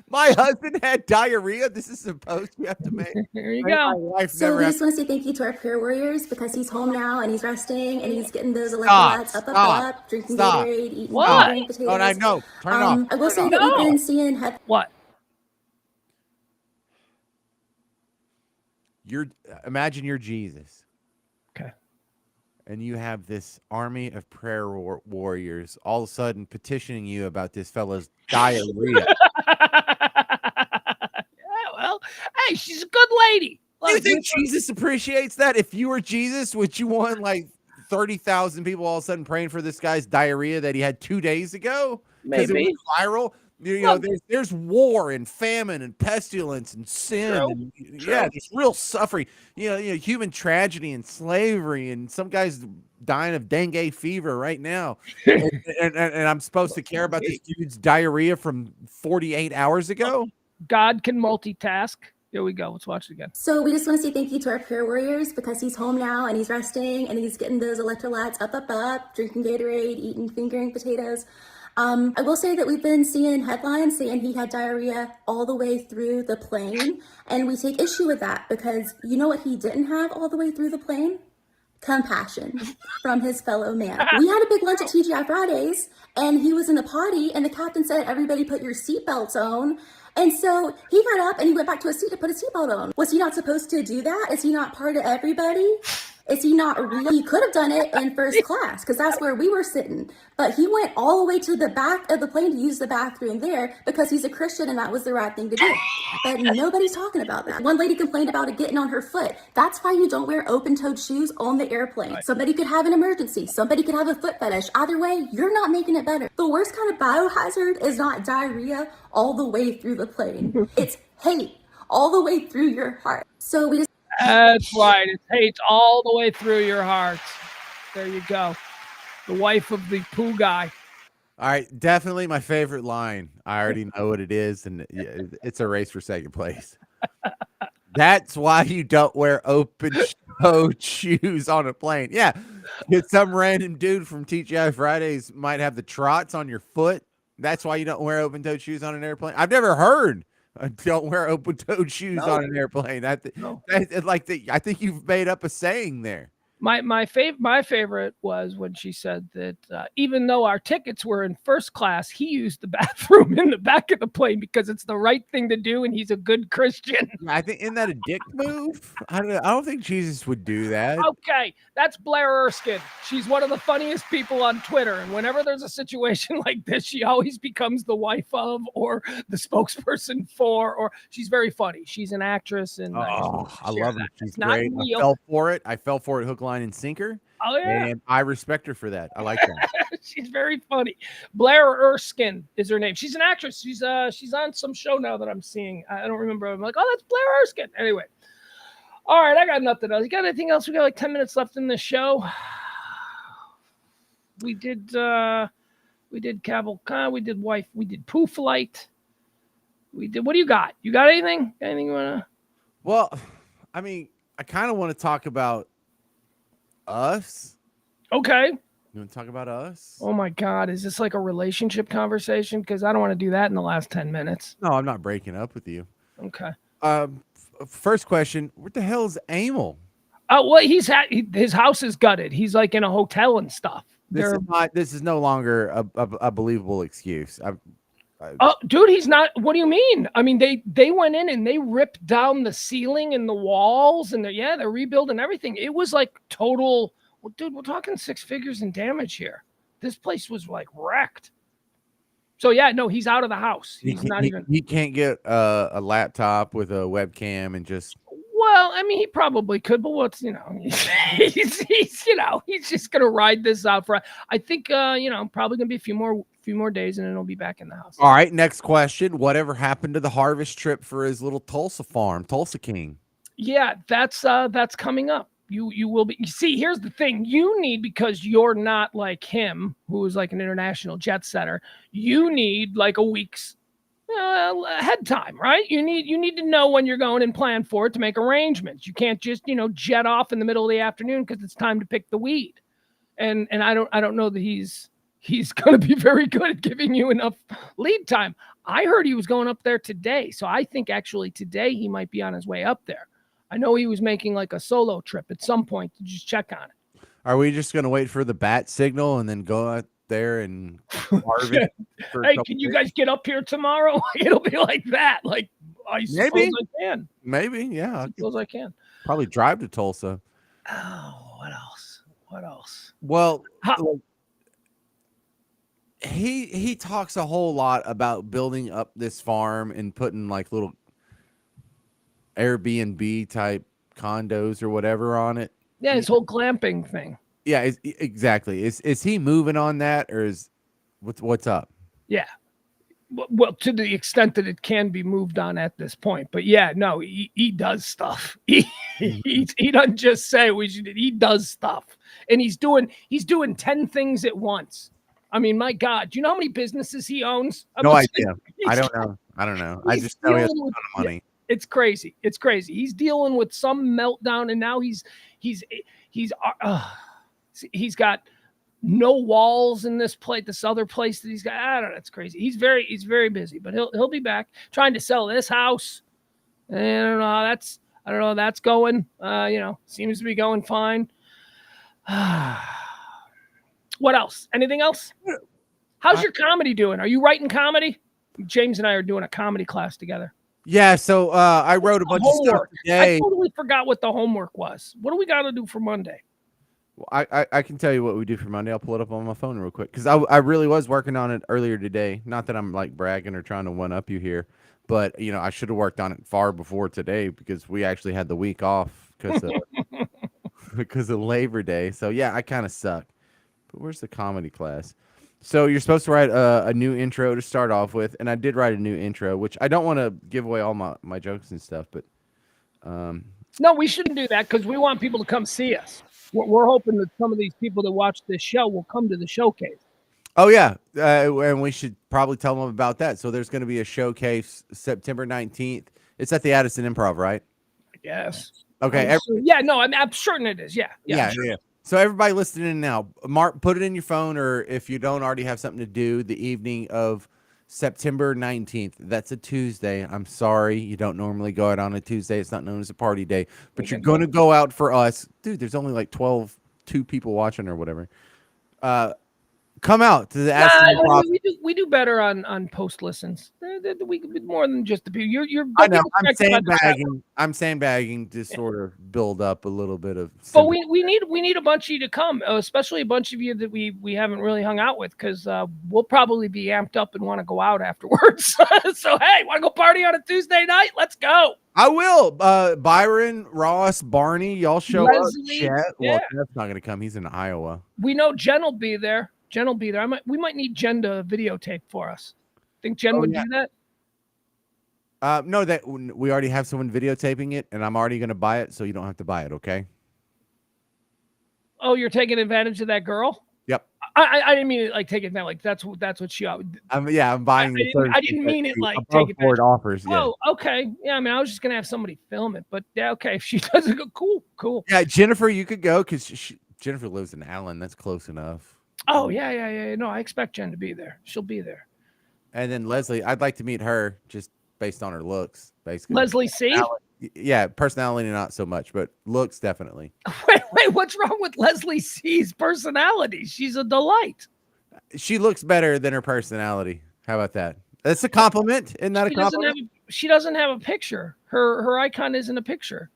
My husband had diarrhea. This is a post we have to make. There you go. So we just want to say thank you to our prayer warriors because he's home now and he's resting and he's getting those electrolytes up, drinking Gatorade, eating potatoes. Oh, I know. Turn it off. I will say that we've been seeing... What? Imagine you're Jesus. Okay. And you have this army of prayer warriors all of a sudden petitioning you about this fella's diarrhea. Well, hey, she's a good lady. Do you think Jesus appreciates that? If you were Jesus, would you want like 30,000 people all of a sudden praying for this guy's diarrhea that he had 2 days ago? Because it was viral. There's war and famine and pestilence and sin. And, there's real suffering. Human tragedy and slavery, and some guys dying of dengue fever right now. and I'm supposed to care about this dude's diarrhea from 48 hours ago? God can multitask. Here we go. Let's watch it again. So we just want to say thank you to our prayer warriors because he's home now and he's resting and he's getting those electrolytes up, drinking Gatorade, eating fingering potatoes. I will say that we've been seeing headlines saying he had diarrhea all the way through the plane, and we take issue with that because you know what he didn't have all the way through the plane? Compassion from his fellow man. We had a big lunch at TGI Fridays, and he was in the potty, and the captain said, "Everybody put your seatbelts on." And so he got up and he went back to his seat to put his seatbelt on. Was he not supposed to do that? Is he not part of everybody? Is he not real? He could have done it in first class because that's where we were sitting. But he went all the way to the back of the plane to use the bathroom there because he's a Christian and that was the right thing to do. But nobody's talking about that. One lady complained about it getting on her foot. That's why you don't wear open-toed shoes on the airplane. Somebody could have an emergency. Somebody could have a foot fetish. Either way, you're not making it better. The worst kind of biohazard is not diarrhea all the way through the plane. It's hate all the way through your heart. So we just... That's right. It's hate all the way through your heart. There you go. The wife of the poo guy. All right. Definitely my favorite line. I already know what it is, and it's a race for second place. That's why you don't wear open-toed shoes on a plane. Yeah. Get some random dude from TGI Fridays might have the trots on your foot. That's why you don't wear open-toed shoes on an airplane. I've never heard don't wear open-toed shoes on an airplane. I think you've made up a saying there. My favorite was when she said that even though our tickets were in first class, he used the bathroom in the back of the plane because it's the right thing to do, and he's a good Christian. I think, isn't that a dick move? I don't think Jesus would do that. Okay, that's Blair Erskine. She's one of the funniest people on Twitter, and whenever there's a situation like this, she always becomes the wife of or the spokesperson for, or she's very funny. She's an actress, and I love her. She's great. Real. I fell for it. Hook, line, and sinker. Oh yeah, and I respect her for that. I like that. She's very funny. Blair Erskine is her name. She's an actress. She's on some show now that I'm seeing. I don't remember. I'm like, oh, that's Blair Erskine. Anyway, all right, I got nothing else. You got anything else? We got like 10 minutes left in the show. We did Cavalcade. We did wife. We did Poo Flight. We did. What do you got? You got anything? Anything you wanna? Well, I mean, I kind of want to talk about Us? Okay. You want to talk about us? Oh my God. Is this like a relationship conversation? Because I don't want to do that in the last 10 minutes. No, I'm not breaking up with you. Okay. First question: what the hell is Amel? Well, his house is gutted. He's like in a hotel and stuff. This is no longer a believable excuse. Dude, he's not. What do you mean? I mean, they went in and they ripped down the ceiling and the walls, and they're rebuilding everything. It was like total. Well, dude, we're talking 6 figures in damage here. This place was like wrecked. So yeah, no, he's out of the house. He's not even. He can't get a laptop with a webcam and just. Well, I mean, he probably could, but he's just gonna ride this out for. I think probably gonna be a few more days, and then he'll be back in the house. All right, next question: whatever happened to the harvest trip for his little Tulsa farm, Tulsa King? Yeah, that's coming up. You will be. See, here's the thing: you need, because you're not like him, who is like an international jet setter. You need like a week's head time, right? You need to know when you're going and plan for it to make arrangements. You can't just jet off in the middle of the afternoon because it's time to pick the weed. And I don't know that he's going to be very good at giving you enough lead time. I heard he was going up there today, so I think actually today he might be on his way up there. I know he was making like a solo trip at some point to just check on it. Are we just going to wait for the bat signal and then go out there and harvest? Hey, can you guys get up here tomorrow? It'll be like that. Like, I suppose I can. Maybe, yeah. I suppose I can. Probably drive to Tulsa. Oh, what else? Well, he talks a whole lot about building up this farm and putting like little Airbnb type condos or whatever on it. Yeah, his whole glamping thing. Yeah, exactly. Is he moving on that, or is what's up? Yeah. Well, to the extent that it can be moved on at this point, but yeah, no, he does stuff. He doesn't just say we should. He does stuff, and he's doing 10 things at once. I mean, my God, do you know how many businesses he owns? No idea. I don't know. I just know he has a ton of money. Yeah, it's crazy. He's dealing with some meltdown, and now he's got no walls in this other place that he's got. I don't know. It's crazy. He's very busy, but he'll be back trying to sell this house. And I don't know how that's going. Seems to be going fine. What else? Anything else? How's your comedy doing? Are you writing comedy? James and I are doing a comedy class together. Yeah, so I wrote a bunch of stuff today. I totally forgot what the homework was. What do we got to do for Monday? Well, I can tell you what we do for Monday. I'll pull it up on my phone real quick because I really was working on it earlier today. Not that I'm like bragging or trying to one up you here, but I should have worked on it far before today because we actually had the week off because of Labor Day. So yeah, I kind of suck. But where's the comedy class? So you're supposed to write a new intro to start off with, and I did write a new intro, which I don't want to give away all my jokes and stuff, but no, we shouldn't do that because we want people to come see us. We're hoping that some of these people that watch this show will come to the showcase. Oh yeah, and we should probably tell them about that. So there's going to be a showcase September 19th. It's at the Addison Improv, right? I guess. Okay. I'm certain it is. Yeah. So everybody listening in now, Mark, put it in your phone, or if you don't already have something to do, the evening of September 19th. That's a Tuesday. I'm sorry. You don't normally go out on a Tuesday. It's not known as a party day, but you're going to go out for us. Dude, there's only like 2 people watching or whatever. Come out to the we do better on post listens. We more than just the people. I know. I'm sandbagging to sort of build up a little bit of. But we need a bunch of you to come, especially a bunch of you that we haven't really hung out with, because we'll probably be amped up and want to go out afterwards. So hey, want to go party on a Tuesday night? Let's go. I will. Byron, Ross, Barney, y'all show Leslie, up. Chet. Yeah. Well, Chet's not going to come. He's in Iowa. We know Jen will be there. We might need Jen to videotape for us. Think Jen would do that? No, that we already have someone videotaping it, and I'm already going to buy it, so you don't have to buy it. Okay. Oh, you're taking advantage of that girl? Yep. I didn't mean it like take it now. Like that's what she. I'm buying. I didn't mean it like take it. Board offers. Yeah. Oh, okay. Yeah, I mean, I was just gonna have somebody film it, but yeah, okay. If she does it, cool. Yeah, Jennifer, you could go because Jennifer lives in Allen. That's close enough. Oh yeah. No, I expect Jen to be there. She'll be there. And then Leslie, I'd like to meet her just based on her looks, basically. Leslie C. Yeah, personality not so much, but looks definitely. Wait, what's wrong with Leslie C's personality? She's a delight. She looks better than her personality. How about that? That's a compliment, and not a compliment. She doesn't have a picture. Her icon isn't a picture.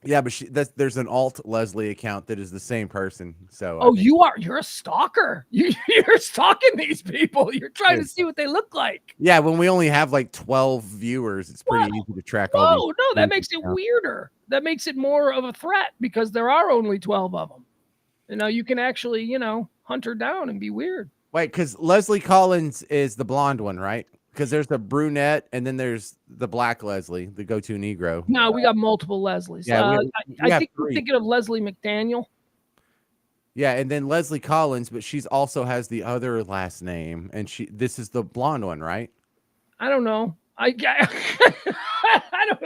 Yeah, but there's an alt Leslie account that is the same person. So you're a stalker. You're stalking these people. You're trying to see what they look like. Yeah, when we only have like 12 viewers, it's pretty easy to track all these. No, that makes it weirder. That makes it more of a threat because there are only 12 of them. And now you can actually, hunt her down and be weird. Wait, because Leslie Collins is the blonde one, right? Because there's the brunette, and then there's the black Leslie, the go-to Negro. No, we got multiple Leslies. Yeah, I think we're thinking of Leslie McDaniel. Yeah, and then Leslie Collins, but she's also has the other last name, and this is the blonde one, right? I don't know. I don't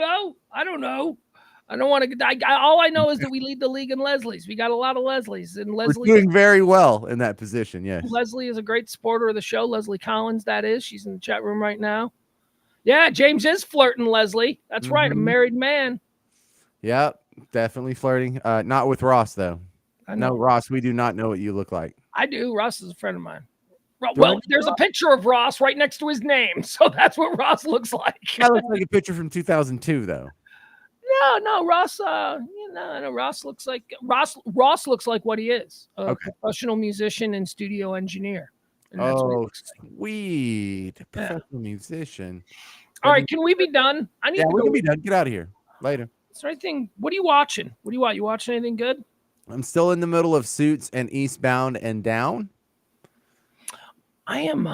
know. I don't want to. All I know is that we lead the league in Leslies. We got a lot of Leslies, and Leslie we're doing very well in that position. Yes, Leslie is a great supporter of the show. Leslie Collins, that is. She's in the chat room right now. Yeah, James is flirting Leslie. That's right, a married man. Yep, definitely flirting. Not with Ross though. No, Ross, we do not know what you look like. I do. Ross is a friend of mine. Well, there's a picture of Ross right next to his name, so that's what Ross looks like. That looks like a picture from 2002, though. No, Ross. Ross looks like Ross looks like what he is: a professional musician and studio engineer. And that's what he looks like. Sweet professional musician. All right, can we be done? We can be done. Get out of here later. Is there anything? What are you watching? What do you want? You watching anything good? I'm still in the middle of Suits and Eastbound and Down. I am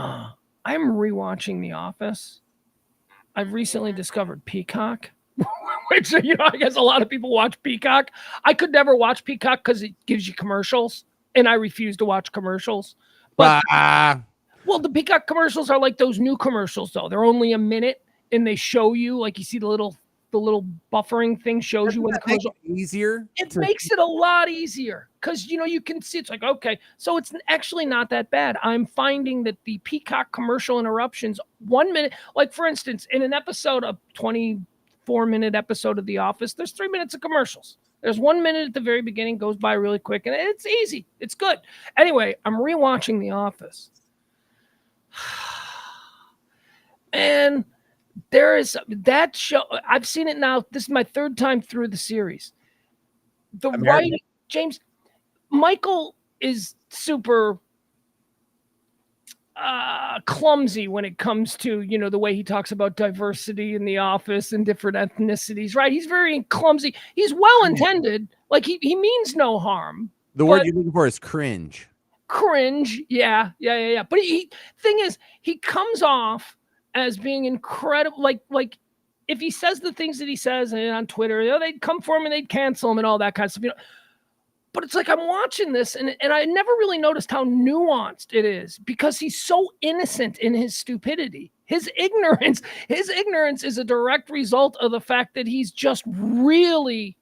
rewatching The Office. I've recently discovered Peacock, which I guess a lot of people watch Peacock. I could never watch Peacock because it gives you commercials, and I refuse to watch commercials. But well, the Peacock commercials are like those new commercials, though. They're only a minute, and they show you, like, you see the little buffering thing shows you when the commercial easier. It makes it a lot easier because you can see it's like, okay, so it's actually not that bad. I'm finding that the Peacock commercial interruptions, 1 minute, like for instance, in an episode, a 24-minute episode of The Office, there's 3 minutes of commercials. There's 1 minute at the very beginning, goes by really quick, and it's easy. It's good. Anyway, I'm rewatching The Office. And there is that show. I've seen it now. This is my third time through the series. The writing, James, Michael is super clumsy when it comes to, the way he talks about diversity in the office and different ethnicities, right? He's very clumsy. He's well-intended. Like he means no harm. The word you're looking for is cringe. Cringe. Yeah. But thing is, he comes off as being incredible, like if he says the things that he says on Twitter, they'd come for him and they'd cancel him and all that kind of stuff. But it's like I'm watching this and I never really noticed how nuanced it is because he's so innocent in his stupidity. His ignorance is a direct result of the fact that he's just really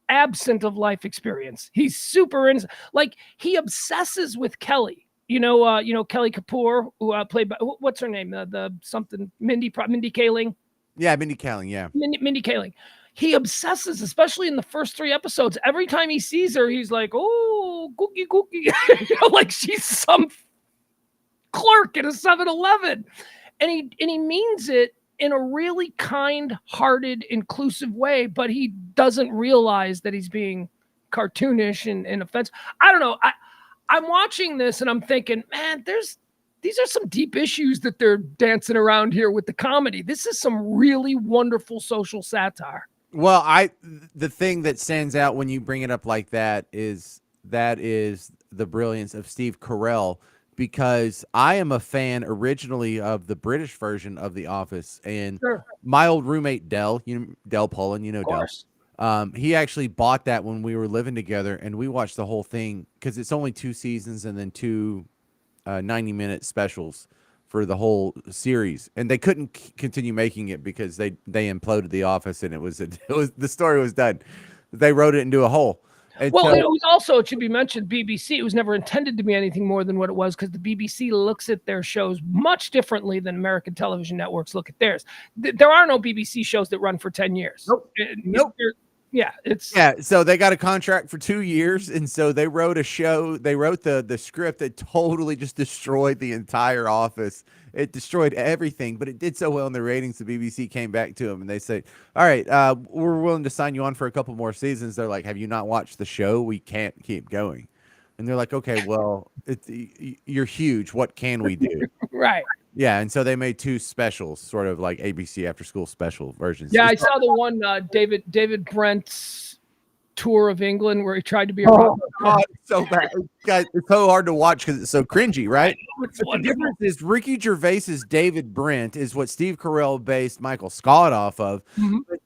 absent of life experience. He's super innocent. Like he obsesses with Kelly. Kelly Kapoor, who played by, what's her name? Mindy Kaling. Yeah, Mindy Kaling, yeah. Mindy Kaling. He obsesses, especially in the first 3 episodes. Every time he sees her, he's like, oh, cookie. Like she's some clerk at a 7-Eleven. And he means it in a really kind-hearted, inclusive way, but he doesn't realize that he's being cartoonish and offensive. I don't know. I'm watching this and I'm thinking, man, these are some deep issues that they're dancing around here with the comedy. This is some really wonderful social satire. Well, the thing that stands out when you bring it up like that is the brilliance of Steve Carell, because I am a fan originally of the British version of The Office, and my old roommate Del Pullen, Del. He actually bought that when we were living together, and we watched the whole thing because it's only 2 seasons and then 2 90-minute specials for the whole series, and they couldn't continue making it because they imploded The Office, and it was the story was done. They wrote it into a hole. And Well, so, it was also, it should be mentioned, BBC. It was never intended to be anything more than what it was, because the BBC looks at their shows much differently than American television networks look at theirs. There are no BBC shows that run for 10 years. Nope. Yeah, it's so they got a contract for 2 years, and so they wrote a show. They wrote the script that totally just destroyed the entire office. It destroyed everything, but it did so well in the ratings. The BBC came back to them and they say, "All right, we're willing to sign you on for a couple more seasons." They're like, "Have you not watched the show? We can't keep going." And they're like, "Okay, well, you're huge. What can we do?" right. Yeah, and so they made 2 specials, sort of like ABC after school special versions. Yeah, I saw the one David Brent's tour of England where he tried to be a rock star. God, it's so bad. Guys, it's so hard to watch because it's so cringy, right? It's But the difference is Ricky Gervais's David Brent is what Steve Carell based Michael Scott off of. Mhm. But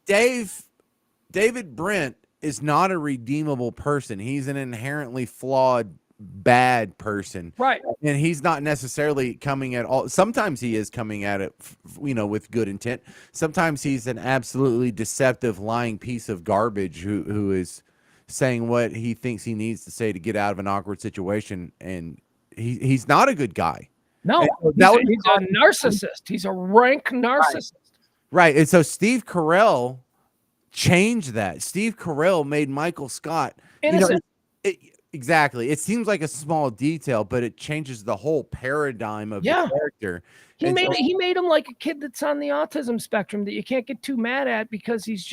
David Brent is not a redeemable person. He's an inherently flawed, bad person. Right. And he's not necessarily coming at all. Sometimes he is coming at it, with good intent. Sometimes he's an absolutely deceptive, lying piece of garbage who is saying what he thinks he needs to say to get out of an awkward situation. And he's not a good guy. No, he's a narcissist. He's a rank narcissist. Right. And so Steve Carell changed that. Steve Carell made Michael Scott Innocent. Exactly. It seems like a small detail, but it changes the whole paradigm of the character. He made him like a kid that's on the autism spectrum that you can't get too mad at because he's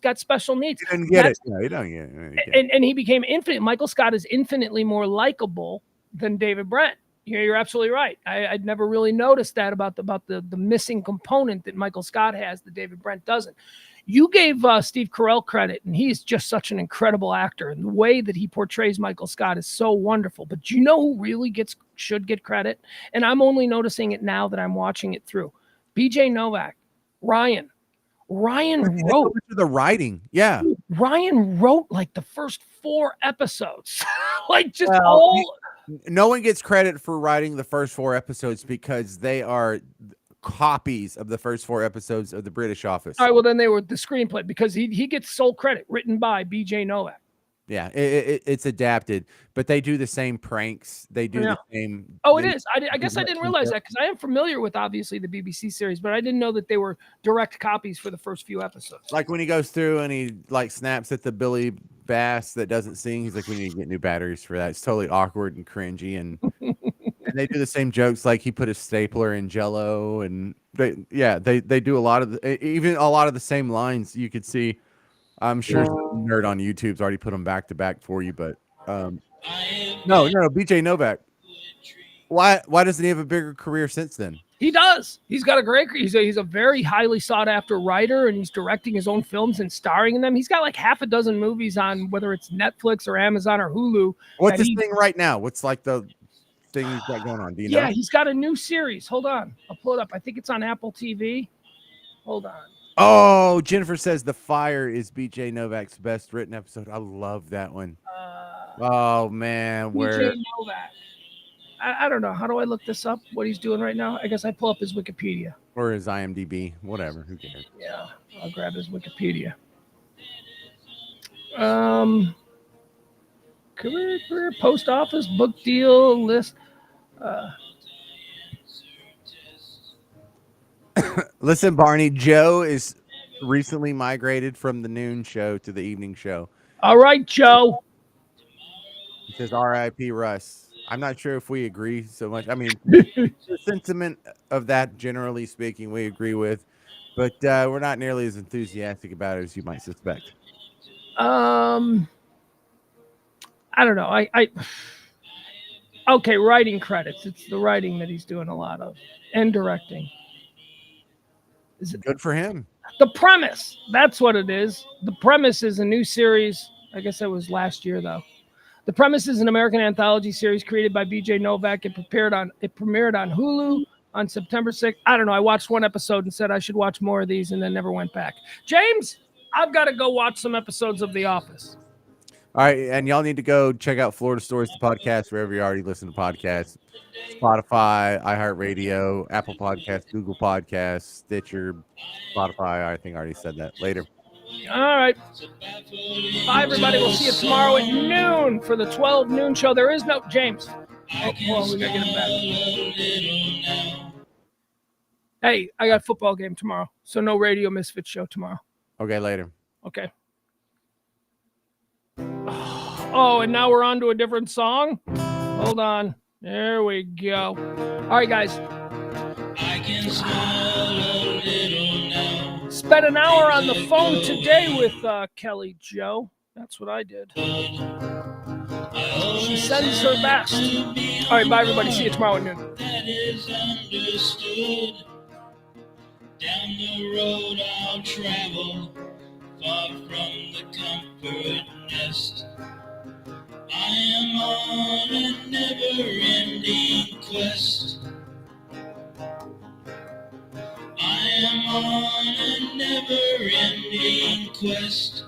got special needs. You didn't get it. No, you don't get it. And he became infinite. Michael Scott is infinitely more likable than David Brent. You're absolutely right. I'd never really noticed that about the missing component that Michael Scott has that David Brent doesn't. You gave Steve Carell credit, and he's just such an incredible actor. And the way that he portrays Michael Scott is so wonderful. But you know who really should get credit? And I'm only noticing it now that I'm watching it through. BJ Novak, Ryan wrote the writing. Yeah. Ryan wrote like the first 4 episodes. No one gets credit for writing the first 4 episodes because they are copies of the first 4 episodes of The British Office. All right, well, then they were the screenplay because he gets sole credit, written by BJ Novak. Yeah, it's adapted, but they do the same pranks. They do the same. Oh, it is. I guess I didn't realize that because I am familiar with, obviously, the BBC series, but I didn't know that they were direct copies for the first few episodes. Like when he goes through and he snaps at the Billy Bass that doesn't sing, he's like, "We need to get new batteries for that." It's totally awkward and cringy, and they do the same jokes, like he put a stapler in Jell-O, and they do a lot of the same lines. You could see. I'm sure some nerd on YouTube's already put them back to back for you, but no, BJ Novak. Why doesn't he have a bigger career since then? He does. He's got a great. He's a very highly sought after writer, and he's directing his own films and starring in them. He's got like half a dozen movies on whether it's Netflix or Amazon or Hulu. What's his thing right now? What's like the thing he's got going on? Do you know? Yeah, he's got a new series. Hold on, I'll pull it up. I think it's on Apple TV. Hold on. Oh, Jennifer says The Fire is BJ Novak's best written episode. I love that one. Oh man, BJ Novak. I don't know. How do I look this up? What he's doing right now? I guess I pull up his Wikipedia or his IMDb, whatever. Who cares? Yeah, I'll grab his Wikipedia. Career, post office, book deal list. Listen, Barney, Joe is recently migrated from the noon show to the evening show. All right, Joe. He says R.I.P. Russ. I'm not sure if we agree so much. I mean, the sentiment of that, generally speaking, we agree with, but we're not nearly as enthusiastic about it as you might suspect. I don't know. Okay, writing credits. It's the writing that he's doing a lot of, and directing. Is it good for him? The Premise. That's what it is. The Premise is a new series. I guess that was last year, though. The Premise is an American anthology series created by BJ Novak. It premiered on Hulu on September 6th. I don't know. I watched 1 episode and said I should watch more of these and then never went back. James, I've got to go watch some episodes of The Office. All right, and y'all need to go check out Florida Stories, the podcast, wherever you already listen to podcasts. Spotify, iHeartRadio, Apple Podcasts, Google Podcasts, Stitcher, Spotify. I think I already said that. Later. All right. Bye, everybody. We'll see you tomorrow at noon for the 12 noon show. There is no James. Oh, hold on. We got to get him back. Hey, I got a football game tomorrow, so no Radio Misfits show tomorrow. Okay, later. Okay. Oh, and now we're on to a different song? Hold on. There we go. All right, guys. Spent an hour on the phone today with Kelly Joe. That's what I did. She sends her best. All right, bye, everybody. See you tomorrow at noon. That is understood. Down the road I'll travel, far from the comfort nest. I am on a never-ending quest. I am on a never-ending quest.